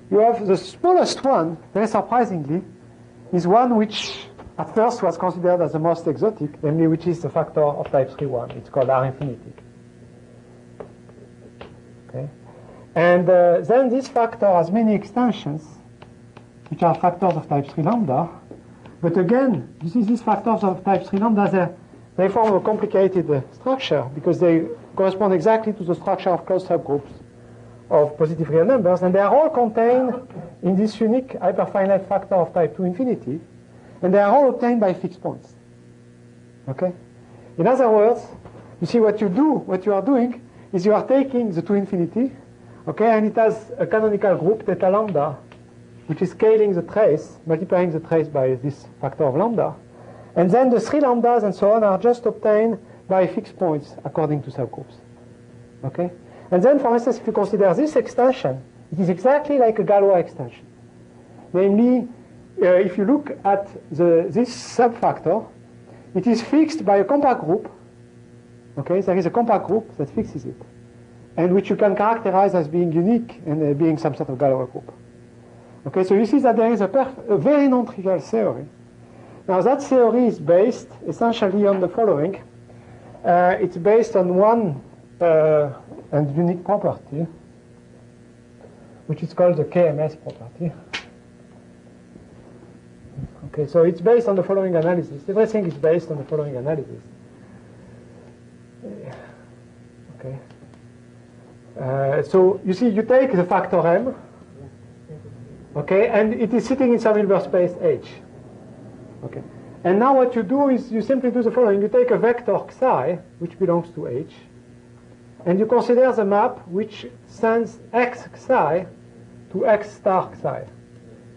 the smallest one, very surprisingly, is one which at first was considered as the most exotic, namely which is the factor of type 3-1. It's called R infinitic. Okay. And then this factor has many extensions, which are factors of type 3 lambda. But again, you see these factors of type 3 lambda, they form a complicated structure because they correspond exactly to the structure of closed subgroups of positive real numbers, and they are all contained in this unique hyperfinite factor of type 2 infinity, and they are all obtained by fixed points. Okay? In other words, you see what you are doing is you are taking the 2 infinity, okay, and it has a canonical group theta lambda, which is scaling the trace, multiplying the trace by this factor of lambda. And then the 3 lambdas and so on are just obtained by fixed points according to subgroups. Okay? And then, for instance, if you consider this extension, it is exactly like a Galois extension. Namely, if you look at this subfactor, it is fixed by a compact group. Okay? There is a compact group that fixes it, and which you can characterize as being unique and being some sort of Galois group. Okay, so you see that there is a very non-trivial theory. Now that theory is based essentially on the following. It's based on one and unique property, which is called the KMS property. Okay, so it's based on the following analysis. Everything is based on the following analysis. Okay. So you see, you take the factor M, okay, and it is sitting in some Hilbert space H. Okay. And now what you do is you simply do the following. You take a vector psi, which belongs to H, and you consider the map which sends x psi to x star psi.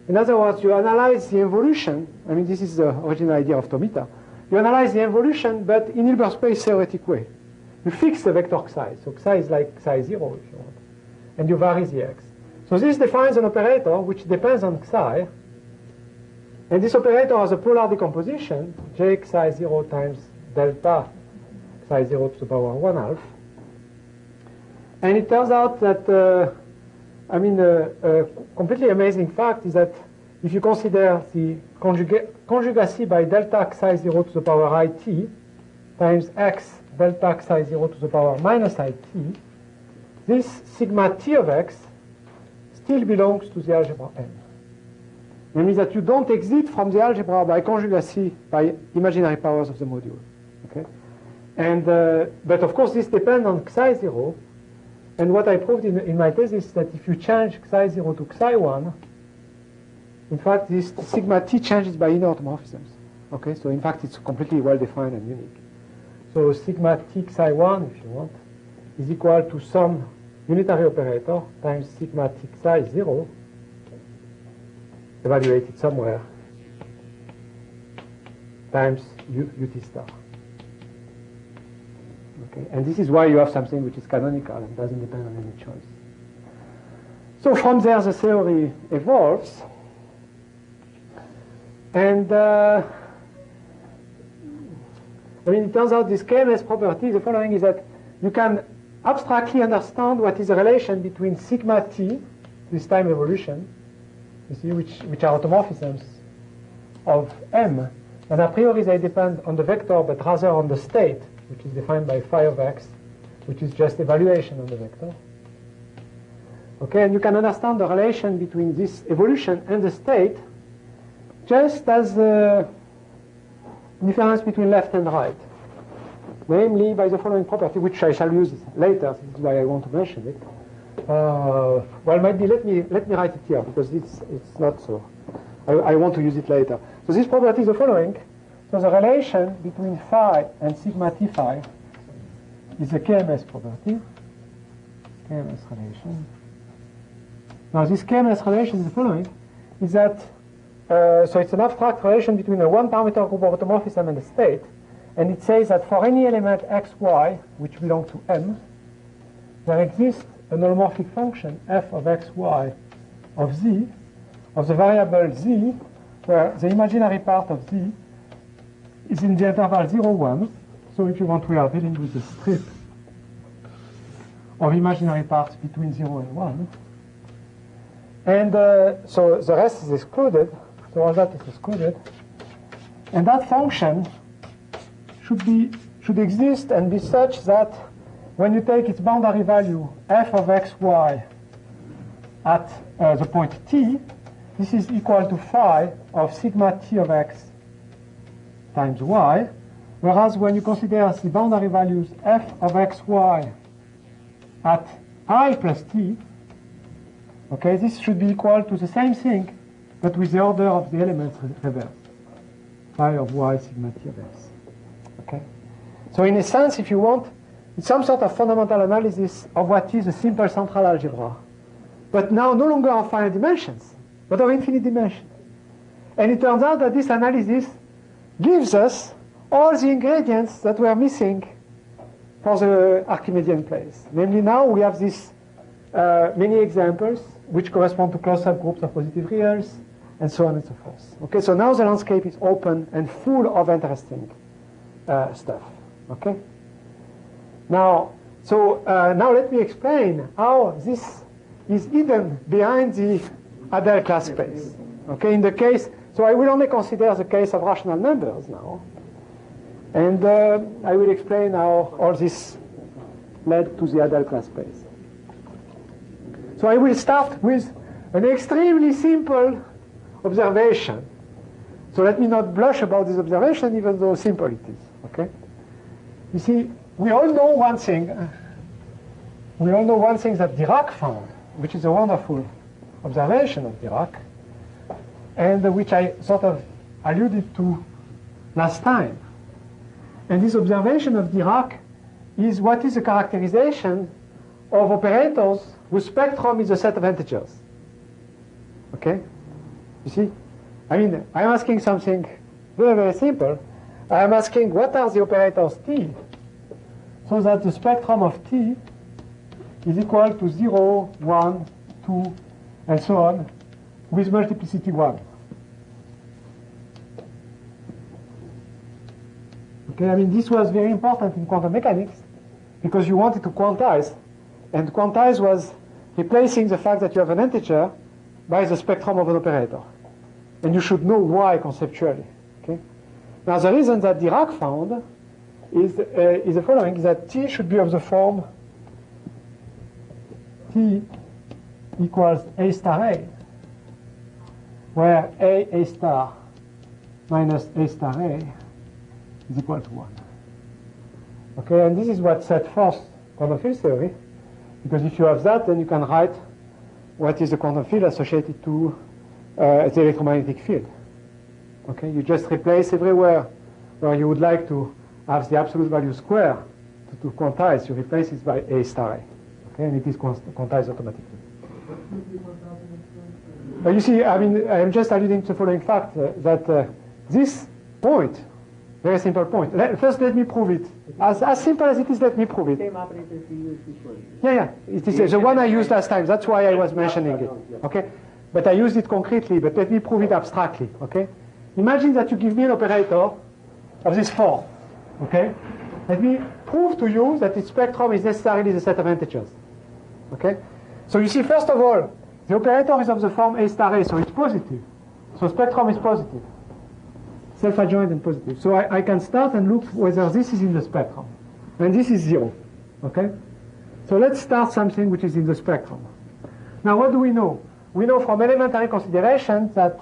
In other words, you analyze the involution. I mean, this is the original idea of Tomita. You analyze the involution, but in Hilbert space theoretic way. You fix the vector psi. So psi is like psi 0, if you want. And you vary the x. So this defines an operator which depends on psi. And this operator has a polar decomposition, j psi 0 times delta psi 0 to the power 1/2. And it turns out that, a completely amazing fact is that if you consider the conjugacy by delta psi 0 to the power it times x delta psi 0 to the power minus it, this sigma t of x still belongs to the algebra M. Namely that you don't exit from the algebra by conjugacy, by imaginary powers of the module. Okay? And, but of course this depends on psi 0. And what I proved in my thesis is that if you change psi 0 to psi 1, in fact this sigma t changes by inner automorphisms. Okay, so in fact it's completely well defined and unique. So sigma t psi 1, if you want, is equal to some unitary operator times sigma t psi 0 evaluated somewhere times ut star. Okay, and this is why you have something which is canonical and doesn't depend on any choice. So from there the theory evolves, and I mean, it turns out this KMS property, the following is that you can abstractly understand what is the relation between sigma t, this time evolution, you see, which are automorphisms of M, and a priori they depend on the vector, but rather on the state, which is defined by phi of x, which is just evaluation of the vector. Okay, and you can understand the relation between this evolution and the state just as the difference between left and right, namely by the following property, which I shall use later. This is why I want to mention it. Well, maybe let me write it here because it's not so. I want to use it later. So this property is the following. So the relation between phi and sigma t phi is a KMS property. KMS relation. Now this KMS relation is the following: is that so it's an abstract relation between a one-parameter group of automorphism and a state, and it says that for any element x, y which belong to M, there exists an holomorphic function f of x, y of z, of the variable z, where the imaginary part of z is in the interval 0, 1. So if you want, we are dealing with a strip of imaginary parts between 0 and 1. And so the rest is excluded. So all that is excluded. And that function should exist and be such that when you take its boundary value f of x, y at the point t, this is equal to phi of sigma t of x times y, whereas when you consider the boundary values f of x, y at I plus t, okay, this should be equal to the same thing, but with the order of the elements reversed. Phi of y sigma t of x. Okay? So in a sense, if you want, it's some sort of fundamental analysis of what is a simple central algebra, but now no longer of finite dimensions, but of infinite dimensions. And it turns out that this analysis gives us all the ingredients that were missing for the Archimedean place. Namely, now we have these many examples which correspond to closed subgroups of positive reals, and so on and so forth. Okay, so now the landscape is open and full of interesting stuff. Okay. Now, so now let me explain how this is hidden behind the Adel class space. Okay, in the case, so I will only consider the case of rational numbers now, and I will explain how all this led to the Adel class space. So I will start with an extremely simple observation. So let me not blush about this observation, even though simple it is. Okay. You see, we all know one thing. We all know one thing that Dirac found, which is a wonderful observation of Dirac, and which I sort of alluded to last time. And this observation of Dirac is what is a characterization of operators whose spectrum is a set of integers. Okay? You see? I mean, I'm asking something very, very simple. I'm asking what are the operators T, so that the spectrum of T is equal to 0, 1, 2, and so on, with multiplicity 1. Okay, I mean, this was very important in quantum mechanics because you wanted to quantize, and quantize was replacing the fact that you have an integer by the spectrum of an operator. And you should know why conceptually. Okay? Now, the reason that Dirac found is the following, is that T should be of the form T equals A star A, where A star minus A star A is equal to 1. Okay, and this is what set forth quantum field theory, because if you have that, then you can write what is the quantum field associated to the electromagnetic field. Okay, you just replace everywhere where you would like to have the absolute value square to quantize, you replace it by A star A. Okay, and it is quantized automatically. You see, I mean, I'm just alluding to the following fact that this point, very simple point. First, let me prove it. As simple as it is, let me prove it. Same operator to use this one. Yeah. It is the one I used last time. That's why I was mentioning it. Okay, but I used it concretely. But let me prove it abstractly. Okay, imagine that you give me an operator of this form. Okay, let me prove to you that its spectrum is necessarily the set of integers. Okay, so you see, first of all, the operator is of the form A star A, so it's positive. So spectrum is positive, self-adjoint and positive. So I can start and look whether this is in the spectrum, and this is 0. Okay, so let's start something which is in the spectrum. Now, what do we know? We know from elementary considerations that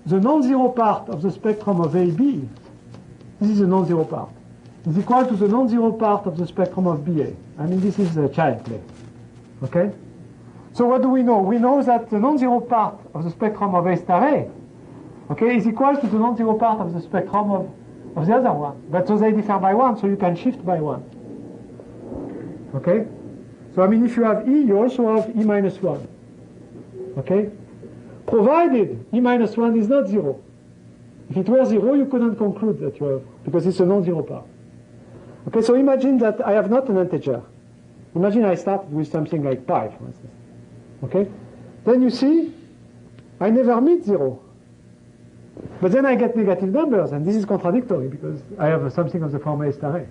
the non-zero part of the spectrum of AB, this is the non-zero part, is equal to the non-zero part of the spectrum of BA. I mean, this is a child play. Okay? So what do we know? We know that the non-zero part of the spectrum of A star A, okay, is equal to the non-zero part of the spectrum of the other one. But so they differ by 1, so you can shift by 1. Okay? So I mean, if you have E, you also have E minus 1. Okay? Provided E minus 1 is not 0. If it were 0, you couldn't conclude that you have, because it's a non-zero part. Okay, so imagine that I have not an integer. Imagine I start with something like pi, for instance. Okay? Then you see, I never meet 0. But then I get negative numbers, and this is contradictory, because I have something of the form A star A.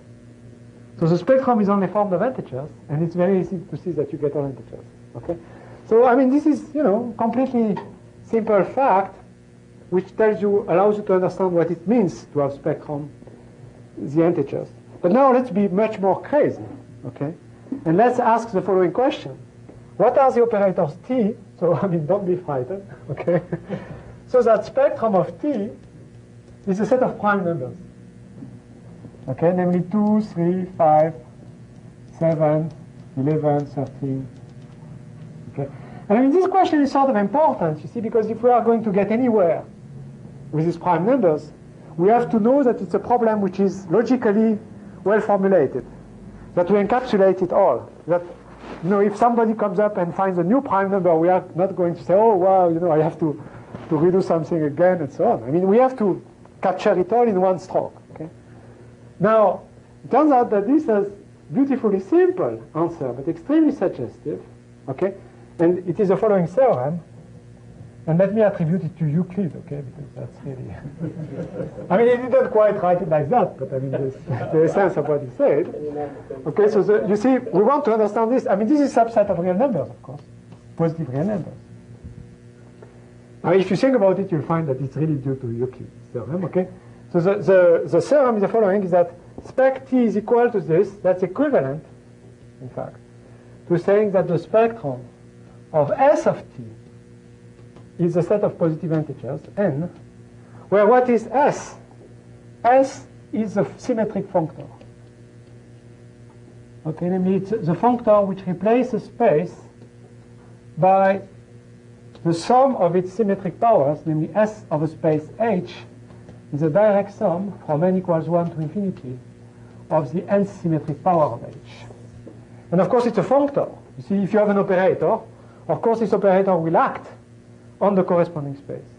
So the spectrum is only formed of integers, and it's very easy to see that you get all integers. Okay? So, I mean, this is, completely simple fact, which allows you to understand what it means to have spectrum, the integers. But now let's be much more crazy, okay? And let's ask the following question. What are the operators T? So, I mean, don't be frightened, okay? So that spectrum of T is a set of prime numbers. Okay, namely 2, 3, 5, 7, 11, 13. Okay. And I mean, this question is sort of important, you see, because if we are going to get anywhere with these prime numbers, we have to know that it's a problem which is logically well formulated, that we encapsulate it all. That, if somebody comes up and finds a new prime number, we are not going to say, oh, wow, I have to redo something again and so on. I mean, we have to capture it all in one stroke. Okay? Now, it turns out that this is beautifully simple answer, but extremely suggestive. Okay? And it is the following theorem. And let me attribute it to Euclid, okay? Because that's really... I mean, he didn't quite write it like that, but I mean, the essence of what he said. Okay, so you see, we want to understand this. I mean, this is a subset of real numbers, of course. Positive real numbers. Now, if you think about it, you'll find that it's really due to Euclid's theorem, okay? So the theorem is the following, is that spec T is equal to this. That's equivalent, in fact, to saying that the spectrum of S of T is a set of positive integers, n, where what is S? S is a symmetric functor. Okay, namely it's the functor which replaces space by the sum of its symmetric powers, namely S of a space H, is a direct sum from n equals 1 to infinity of the nth symmetric power of H. And of course it's a functor. You see, if you have an operator, of course this operator will act on the corresponding space.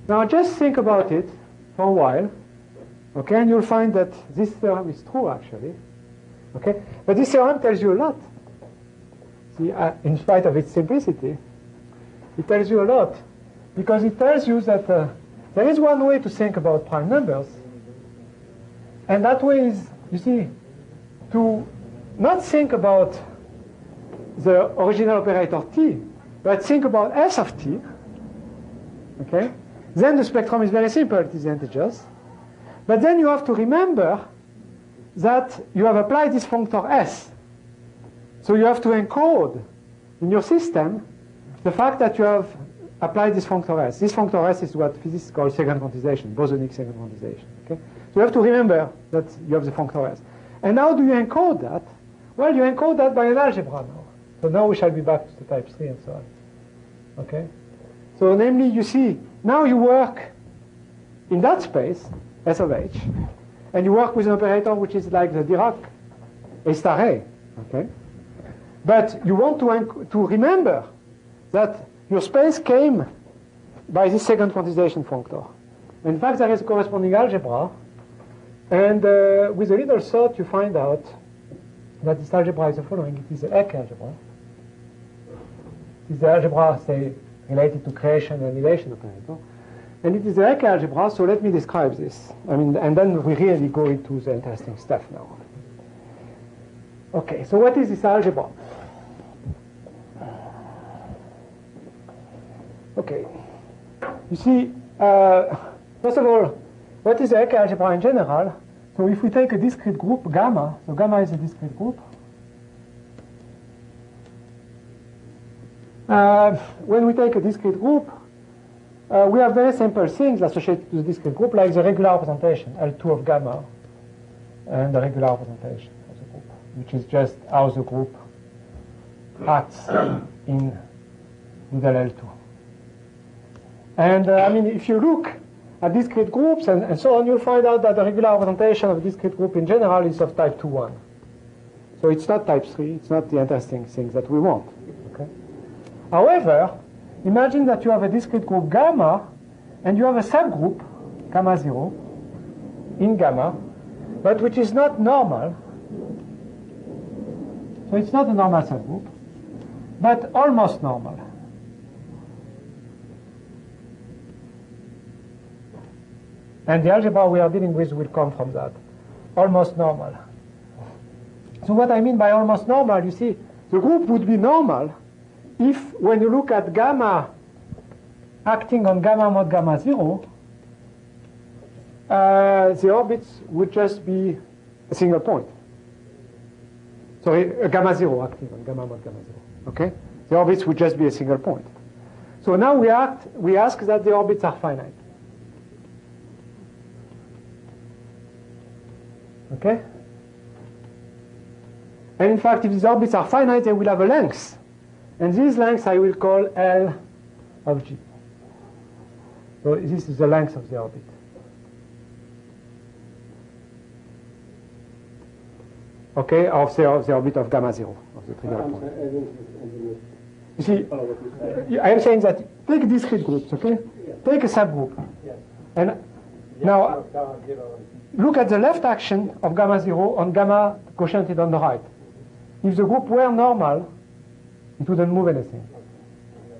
Now just think about it for a while, okay, and you'll find that this theorem is true actually, okay, but this theorem tells you a lot. See, in spite of its simplicity, it tells you a lot, because it tells you that there is one way to think about prime numbers, and that way is, you see, to not think about the original operator T, but think about S of T, okay? Then the spectrum is very simple, it is integers. But then you have to remember that you have applied this functor S. So you have to encode in your system the fact that you have apply this functor S. This functor S is what physicists call second quantization, bosonic second quantization. Okay? So you have to remember that you have the functor S. And how do you encode that? Well, you encode that by an algebra now. So now we shall be back to the type 3 and so on. Okay? So namely, you see, now you work in that space, S of H, and you work with an operator which is like the Dirac A star A. Okay? But you want to remember that your space came by this second quantization functor. In fact, there is a corresponding algebra, and with a little thought, you find out that this algebra is the following. It is the Eck algebra. It is the algebra, say, related to creation and annihilation operator. And it is the Eck algebra, so let me describe this. I mean, and then we really go into the interesting stuff now. Okay, so what is this algebra? Okay, you see, first of all, what is the Eck algebra in general? So if we take a discrete group, gamma, so gamma is a discrete group. When we take a discrete group, we have very simple things associated to the discrete group, like the regular representation, L2 of gamma, and the regular representation of the group, which is just how the group acts in little L2. And I mean, if you look at discrete groups and so on, you'll find out that the regular representation of a discrete group in general is of type 2-1. So it's not type 3, it's not the interesting thing that we want. Okay? However, imagine that you have a discrete group gamma, and you have a subgroup, gamma 0, in gamma, but which is not normal. So it's not a normal subgroup, but almost normal. And the algebra we are dealing with will come from that. Almost normal. So what I mean by almost normal, you see, the group would be normal if, when you look at gamma acting on gamma mod gamma 0, the orbits would just be a single point. Sorry, a gamma 0 acting on gamma mod gamma 0. Okay? The orbits would just be a single point. So now we ask that the orbits are finite. Okay? And in fact, if these orbits are finite, they will have a length. And these lengths I will call L of G. So this is the length of the orbit. Okay, of the orbit of gamma 0, of the trivial point. You see, I am saying that take discrete groups, okay? Take a subgroup. And now, look at the left action of gamma 0 on gamma quotiented on the right. If the group were normal, it wouldn't move anything.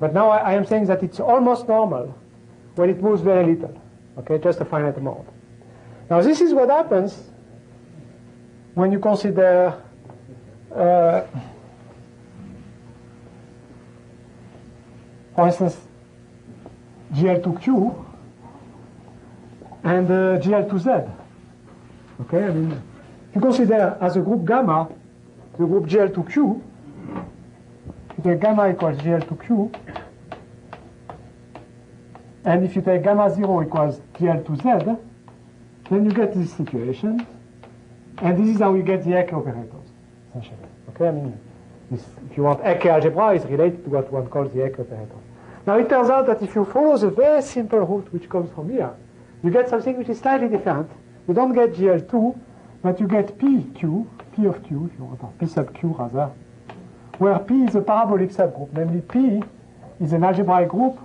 But now I am saying that it's almost normal when it moves very little. Okay, just a finite amount. Now this is what happens when you consider for instance GL2Q and GL2Z. Okay, I mean, if you consider as a group gamma the group GL2Q, you take gamma equals GL2Q, and if you take gamma 0 equals GL2Z, then you get this situation, and this is how you get the Eck operators, essentially. Okay, I mean, this, if you want, Eck algebra is related to what one calls the Eck operator. Now it turns out that if you follow the very simple route which comes from here, you get something which is slightly different. You don't get GL2, but you get PQ, P of Q, if you want, or P sub Q rather, where P is a parabolic subgroup, namely P is an algebraic group,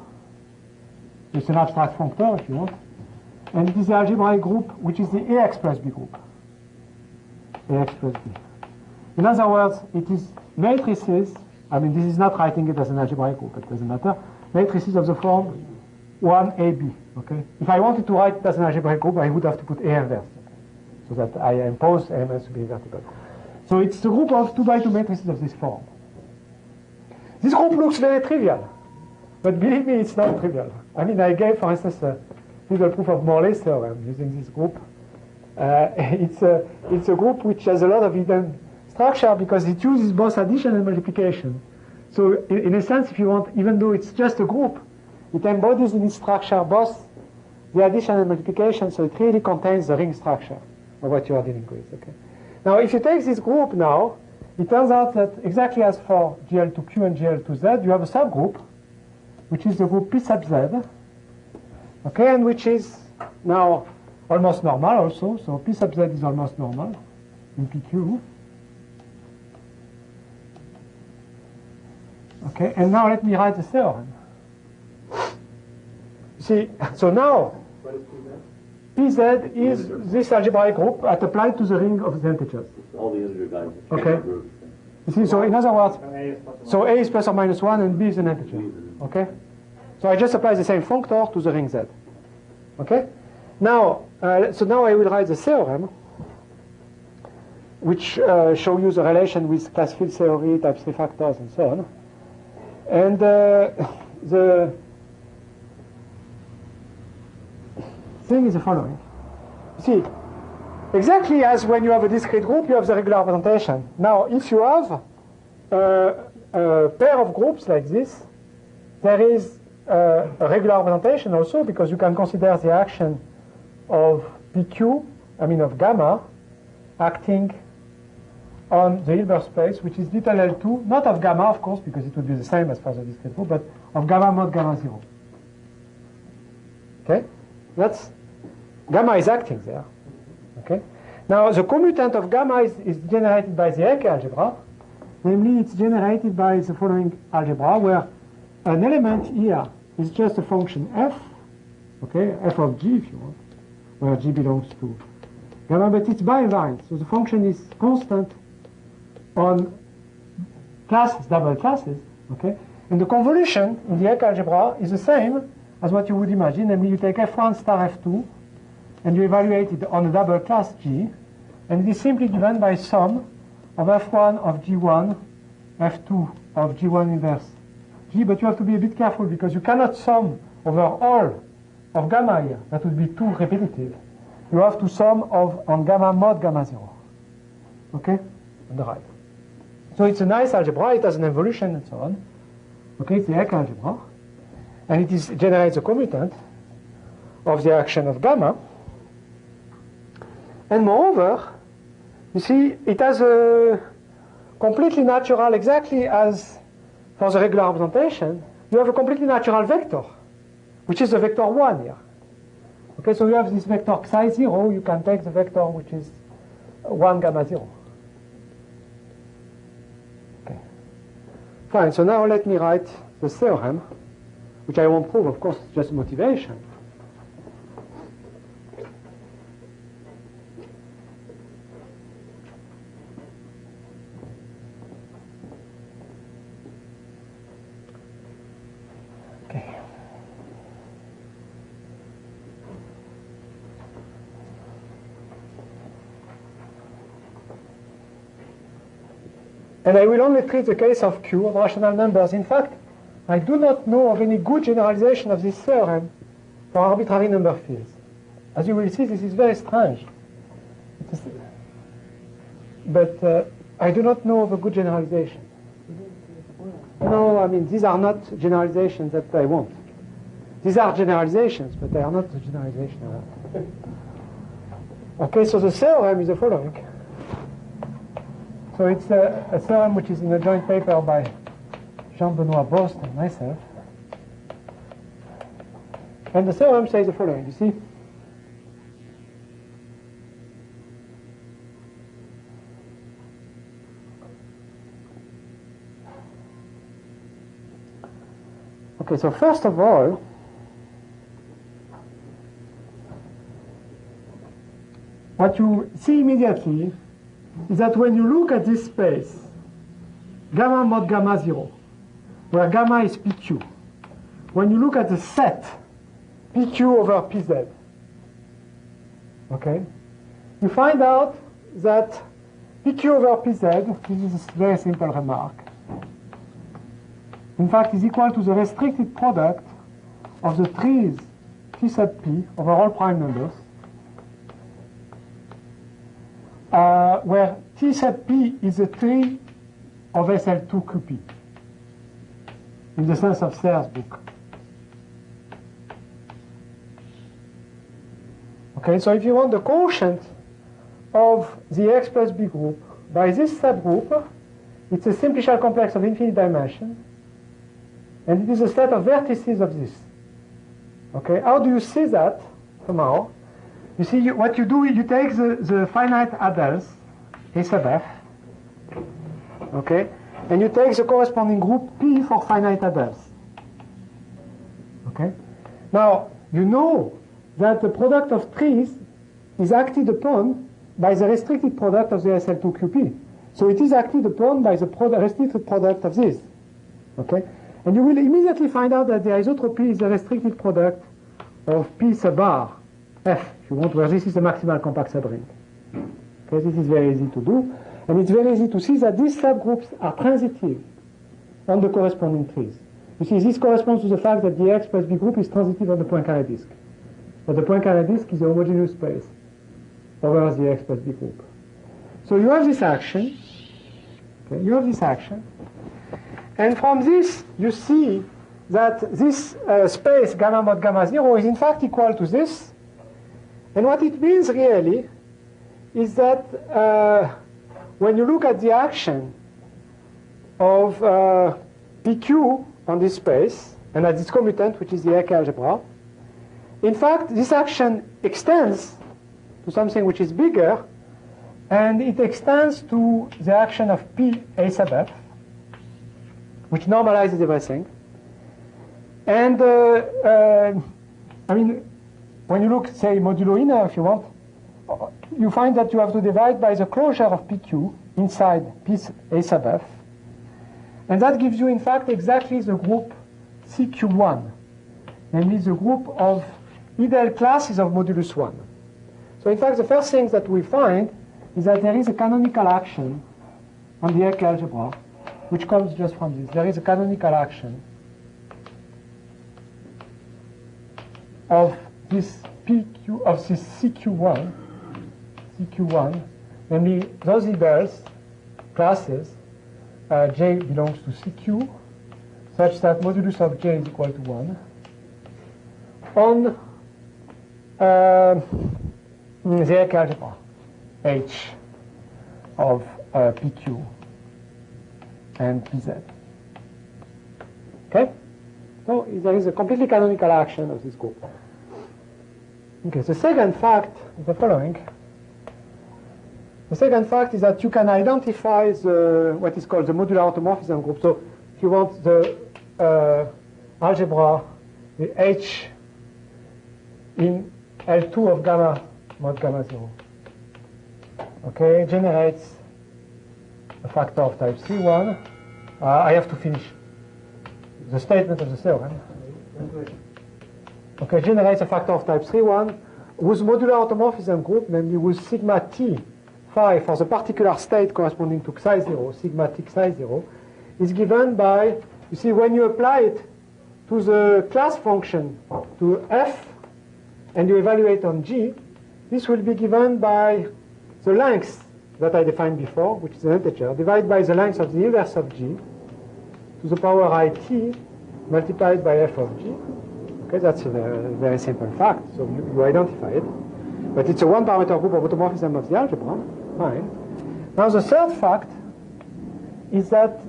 it's an abstract functor if you want, and it is the algebraic group which is the AX plus B group. AX plus B. In other words, it is matrices, I mean this is not writing it as an algebraic group, it doesn't matter, matrices of the form 1AB, okay? If I wanted to write it as an algebraic group, I would have to put A inverse, so that I impose elements to be vertical. So it's the group of 2x2 matrices of this form. This group looks very trivial, but believe me, it's not trivial. I mean, I gave, for instance, a little proof of Morley's theorem using this group. It's a group which has a lot of hidden structure because it uses both addition and multiplication. So in a sense, if you want, even though it's just a group, it embodies in its structure both the addition and multiplication, so it really contains the ring structure of what you are dealing with. Okay. Now, if you take this group now, it turns out that exactly as for GL2Q and GL2Z, you have a subgroup, which is the group P sub Z, okay, and which is now almost normal also. So P sub Z is almost normal in PQ. Okay, and now let me write the theorem. See, so now PZ is this algebraic group applied to the ring of the integers. All the integer values. Okay. You see, so in other words, so A is plus or minus 1 and B is an integer. Okay? So I just apply the same functor to the ring Z. Okay? Now, so now I will write the theorem, which show you the relation with class field theory, type 3 factors, and so on. And the thing is the following. See, exactly as when you have a discrete group, you have the regular representation. Now, if you have a pair of groups like this, there is a regular representation also, because you can consider the action of PQ, I mean of gamma, acting on the Hilbert space, which is little L2, not of gamma, of course, because it would be the same as for the discrete group, but of gamma mod gamma 0. Okay? That's gamma is acting there. Okay? Now, the commutant of gamma is generated by the Ecke algebra. Namely, it's generated by the following algebra, where an element here is just a function f, okay, f of g if you want, where g belongs to gamma, but it's bi-invariant. So the function is constant on classes, double classes, okay? And the convolution in the Ecke algebra is the same as what you would imagine, namely you take f1 star f2, and you evaluate it on a double class G, and it is simply given by sum of f1 of G1, f2 of G1 inverse G, but you have to be a bit careful because you cannot sum over all of gamma here. That would be too repetitive. You have to sum on gamma mod gamma 0. Okay? On the right. So it's a nice algebra, it has an involution and so on. Okay, it's the Ecke algebra. And it generates a commutant of the action of gamma. And moreover, you see, it has a completely natural, exactly as for the regular representation, you have a completely natural vector, which is the vector 1 here. Okay, so you have this vector psi 0, you can take the vector which is 1 gamma 0. Okay. Fine, so now let me write the theorem, which I won't prove, of course, it's just motivation. And I will only treat the case of Q, of rational numbers. In fact, I do not know of any good generalization of this theorem for arbitrary number fields. As you will see, this is very strange. But I do not know of a good generalization. No, I mean, these are not generalizations that I want. These are generalizations, but they are not the generalization I want. Okay, so the theorem is the following. So it's a theorem which is in a joint paper by Jean-Benoît Bost and myself. And the theorem says the following, you see? Okay, so first of all, what you see immediately is that when you look at this space, gamma mod gamma 0, where gamma is PQ, when you look at the set PQ over PZ, okay, you find out that PQ over PZ, this is a very simple remark, in fact is equal to the restricted product of the trees T sub P over all prime numbers, where T sub P is a tree of SL2QP, in the sense of Serre's book. Okay, so if you want the quotient of the X plus B group by this subgroup, it's a simplicial complex of infinite dimension, and it is a set of vertices of this. Okay, how do you see that somehow? You see, what you do is you take the finite adels, A sub f, okay, and you take the corresponding group P for finite adels. Okay, now you know that the product of trees is acted upon by the restricted product of the SL2QP. So it is acted upon by the restricted product of this. Okay? And you will immediately find out that the isotropy is the restricted product of P sub r, F, if you want, where this is the maximal compact subring. Okay, this is very easy to do. And it's very easy to see that these subgroups are transitive on the corresponding trees. You see, this corresponds to the fact that the X plus B group is transitive on the Poincare disk. But the Poincare disk is a homogeneous space over the X plus B group. So you have this action. Okay, you have this action. And from this, you see that this space gamma mod gamma 0 is in fact equal to this. And what it means really is that when you look at the action of PQ on this space, and at this commutant, which is the Eck algebra, in fact, this action extends to something which is bigger, and it extends to the action of P A sub f, which normalizes everything. And I mean, when you look, say, modulo inner, if you want, you find that you have to divide by the closure of PQ inside P A sub f. And that gives you, in fact, exactly the group CQ1, namely the group of ideal classes of modulus 1. So in fact, the first thing that we find is that there is a canonical action on the Eck algebra, which comes just from this. There is a canonical action of this PQ, of this CQ1, namely those ideals classes, J belongs to CQ, such that modulus of J is equal to 1, on the Eck algebra, H of PQ and PZ. Okay? So there is a completely canonical action of this group. Okay, the second fact is the following. The second fact is that you can identify the, what is called the modular automorphism group. So if you want the algebra, the H in L2 of gamma mod gamma 0, okay, generates a factor of type C1. I have to finish the statement of the theorem. Okay, generates a factor of type 3,1 whose modular automorphism group, namely with sigma t phi for the particular state corresponding to psi 0, sigma t psi 0, is given by, you see, when you apply it to the class function, to f, and you evaluate on g, this will be given by the length that I defined before, which is an integer, divided by the length of the inverse of g to the power it multiplied by f of g. Okay, that's a very, very simple fact, so you identify it. But it's a one-parameter group of automorphism of the algebra. Fine. Now the third fact is that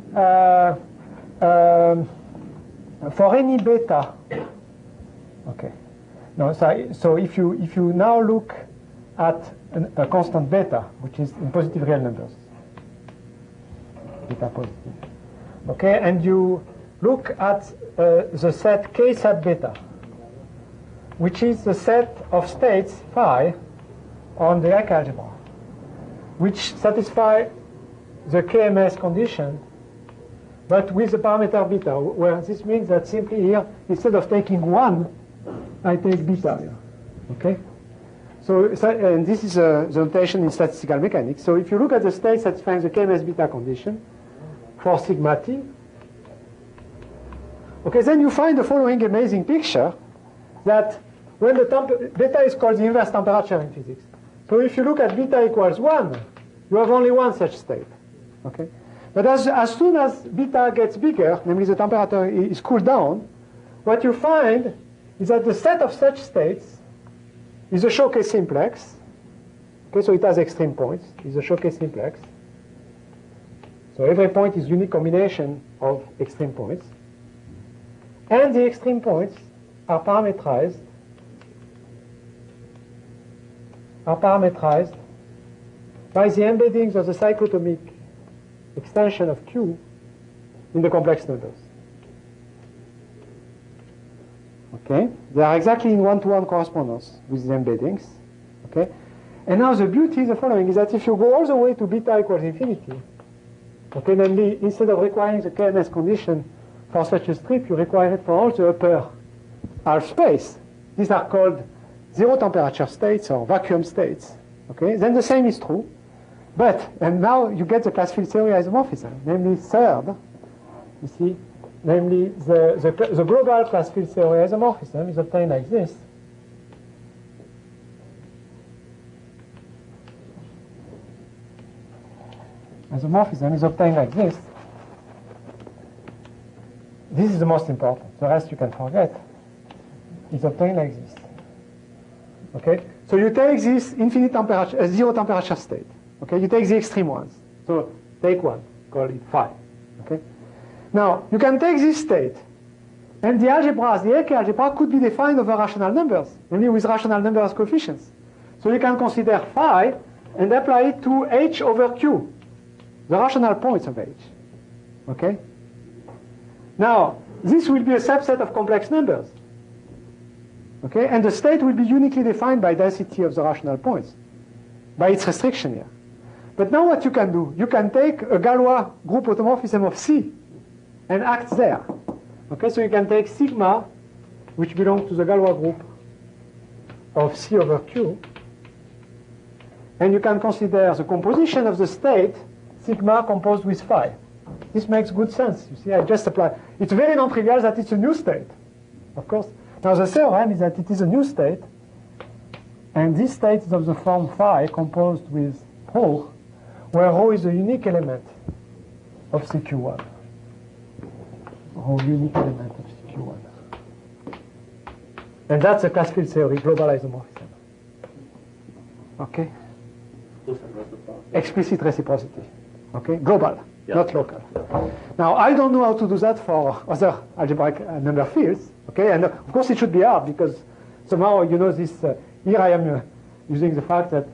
for any beta, okay. No, so if you now look at a constant beta, which is in positive real numbers, beta positive, okay, and you look at the set K sub beta, which is the set of states phi on the Eck algebra, which satisfy the KMS condition, but with the parameter beta, where this means that simply here, instead of taking 1, I take beta here. Okay? So, and this is the notation in statistical mechanics. So if you look at the state satisfying the KMS beta condition for sigma t, okay, then you find the following amazing picture, that when the beta is called the inverse temperature in physics. So if you look at beta equals 1, you have only one such state. Okay? But as soon as beta gets bigger, namely the temperature is cooled down, what you find is that the set of such states is a showcase simplex. Okay, so it has extreme points. It's a showcase simplex. So every point is unique combination of extreme points. And the extreme points are parameterized by the embeddings of the cyclotomic extension of Q in the complex numbers. Okay, they are exactly in one-to-one correspondence with the embeddings. Okay, and now the beauty is the following: is that if you go all the way to beta equals infinity, okay, namely instead of requiring the KNS condition for such a strip, you require it for all the upper half space. These are called zero temperature states or vacuum states. Okay, then the same is true, and now you get the class field theory isomorphism, namely third. You see, namely the global class field theory isomorphism is obtained like this. Isomorphism is obtained like this. This is the most important. The rest you can forget. It's obtained like this. Okay? So you take this infinite temperature, zero temperature state. Okay? You take the extreme ones. So take one, call it phi. Okay? Now, you can take this state, and the algebras, the AK algebra, could be defined over rational numbers, only with rational number as coefficients. So you can consider phi and apply it to H over Q, the rational points of H. Okay? Now, this will be a subset of complex numbers. Okay? And the state will be uniquely defined by density of the rational points, by its restriction here. But now what you can do, you can take a Galois group automorphism of C and act there. Okay, so you can take sigma, which belongs to the Galois group of C over Q, and you can consider the composition of the state, sigma composed with phi. This makes good sense. You see, I just apply. It's very non-trivial that it's a new state, of course. Now the theorem is that it is a new state, and this state is of the form phi composed with rho, where rho is a unique element of CQ1. Rho unique element of CQ1. And that's a class field theory, global isomorphism. Okay? Explicit reciprocity. Okay? Global, not local. Now, I don't know how to do that for other algebraic number fields. Okay? And of course, it should be hard because somehow, you know, this, here I am using the fact that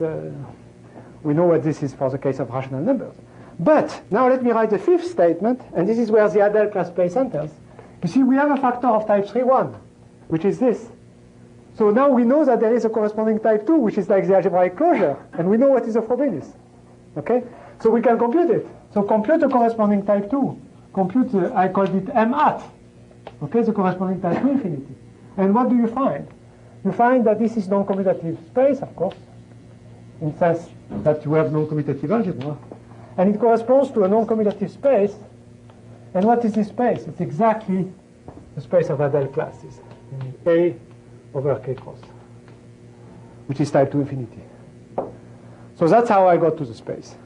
we know what this is for the case of rational numbers. But now let me write the fifth statement, and this is where the Adel class space enters. You see, we have a factor of type 3-1, which is this. So now we know that there is a corresponding type 2, which is like the algebraic closure, and we know what is a Frobenius. Okay? So we can compute it. So compute the corresponding type 2. Compute, I called it M hat. Okay, the corresponding type 2 infinity. And what do you find? You find that this is non-commutative space, of course, in the sense that you have non-commutative algebra. And it corresponds to a non-commutative space. And what is this space? It's exactly the space of Adel classes, A over K cross, which is type 2 infinity. So that's how I got to the space.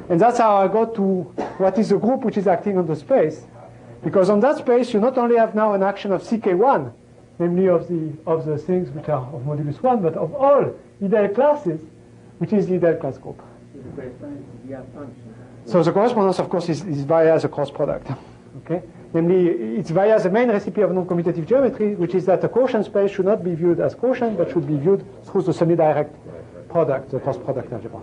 And that's how I got to what is the group which is acting on the space. Because on that space, you not only have now an action of CK1, namely of the things which are of modulus 1, but of all ideal classes, which is the ideal class group. So the correspondence, of course, is via the cross product. Okay? Namely, it's via the main recipe of non-commutative geometry, which is that the quotient space should not be viewed as quotient, but should be viewed through the semi-direct product, the cross product algebra.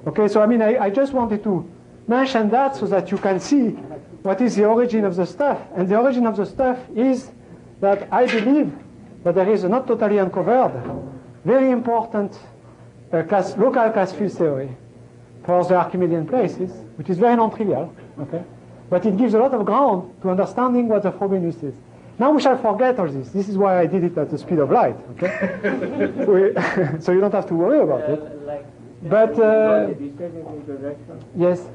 Okay, so I mean, I just wanted to mention that so that you can see what is the origin of the stuff. And the origin of the stuff is that I believe that there is a not totally uncovered, very important local class field theory for the Archimedean places, which is very non-trivial, okay? But it gives a lot of ground to understanding what the Frobenius is. Now we shall forget all this. This is why I did it at the speed of light, okay? So you don't have to worry about it. But, yes?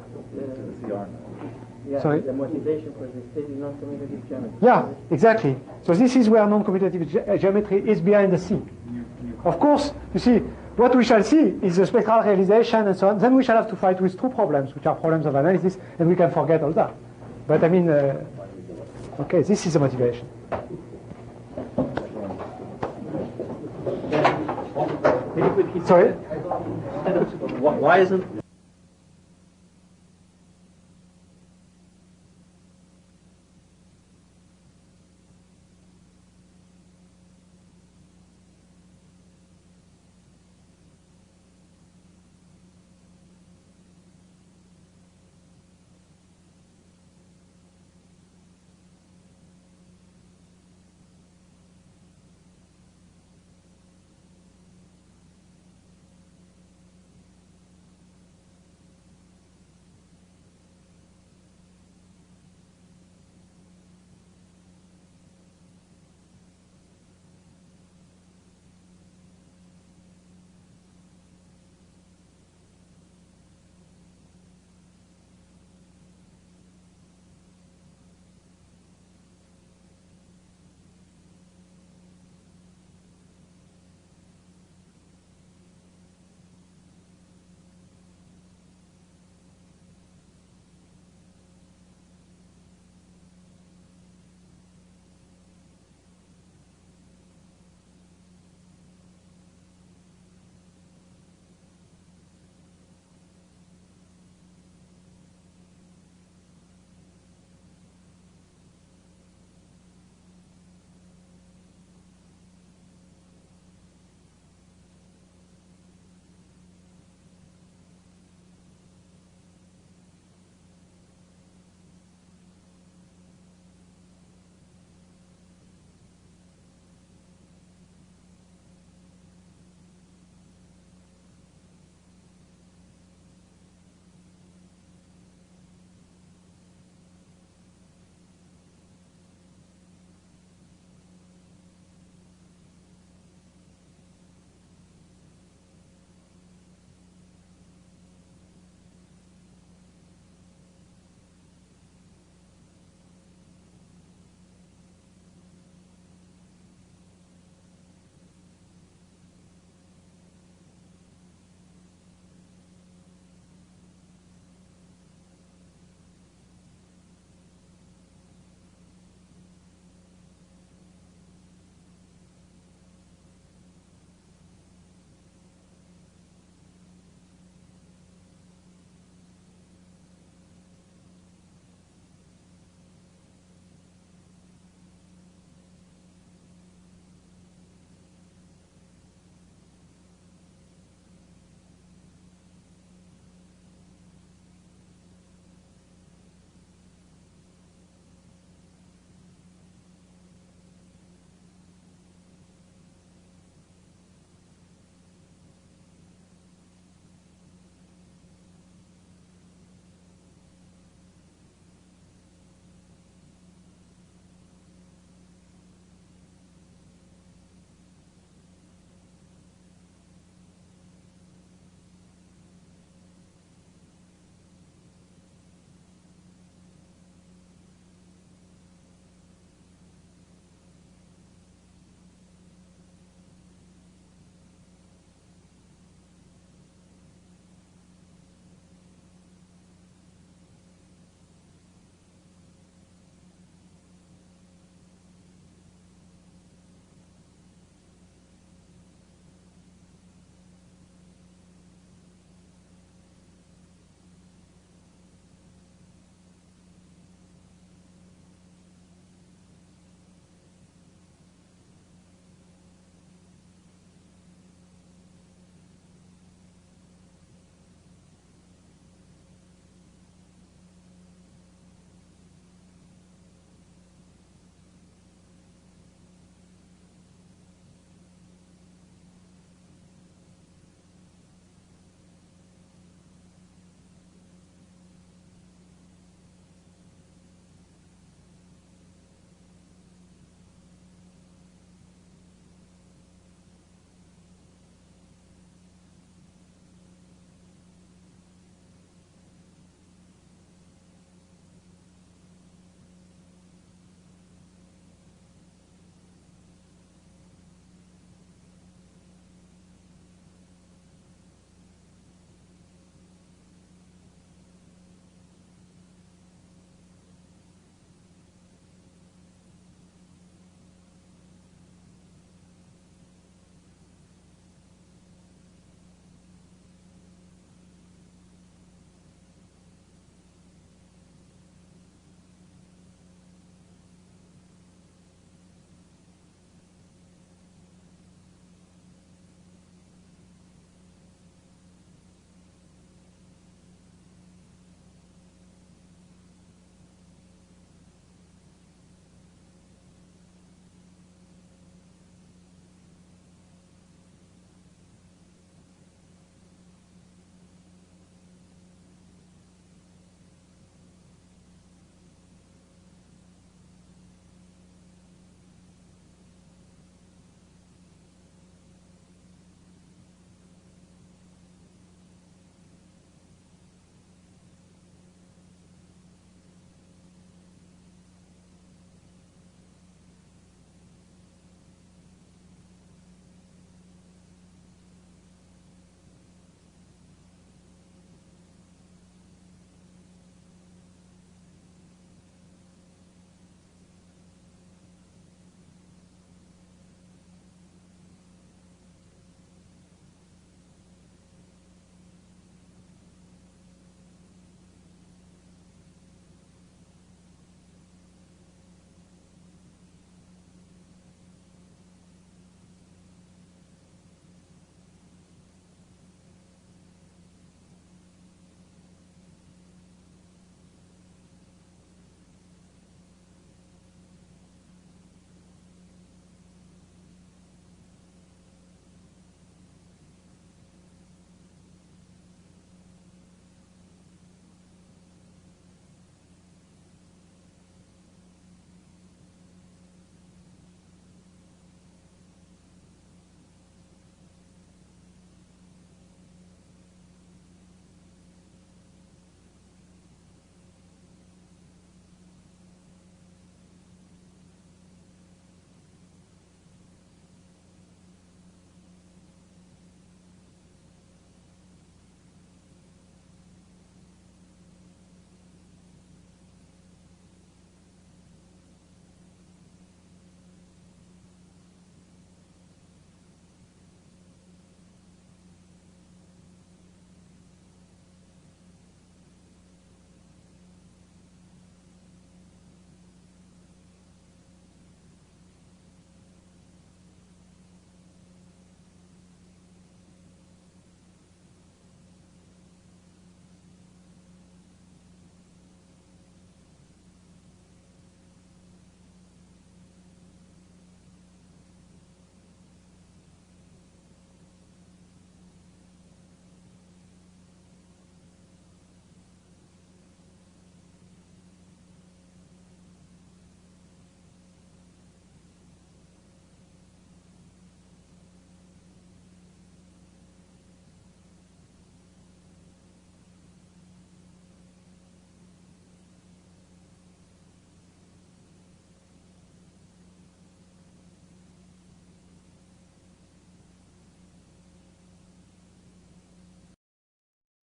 Sorry? The motivation for the state is non-commutative geometry. Yeah, exactly. So this is where non-commutative geometry is behind the scene. Of course, you see, what we shall see is the spectral realization and so on. Then we shall have to fight with true problems, which are problems of analysis, and we can forget all that. But I mean, okay, this is the motivation. Sorry? Why isn't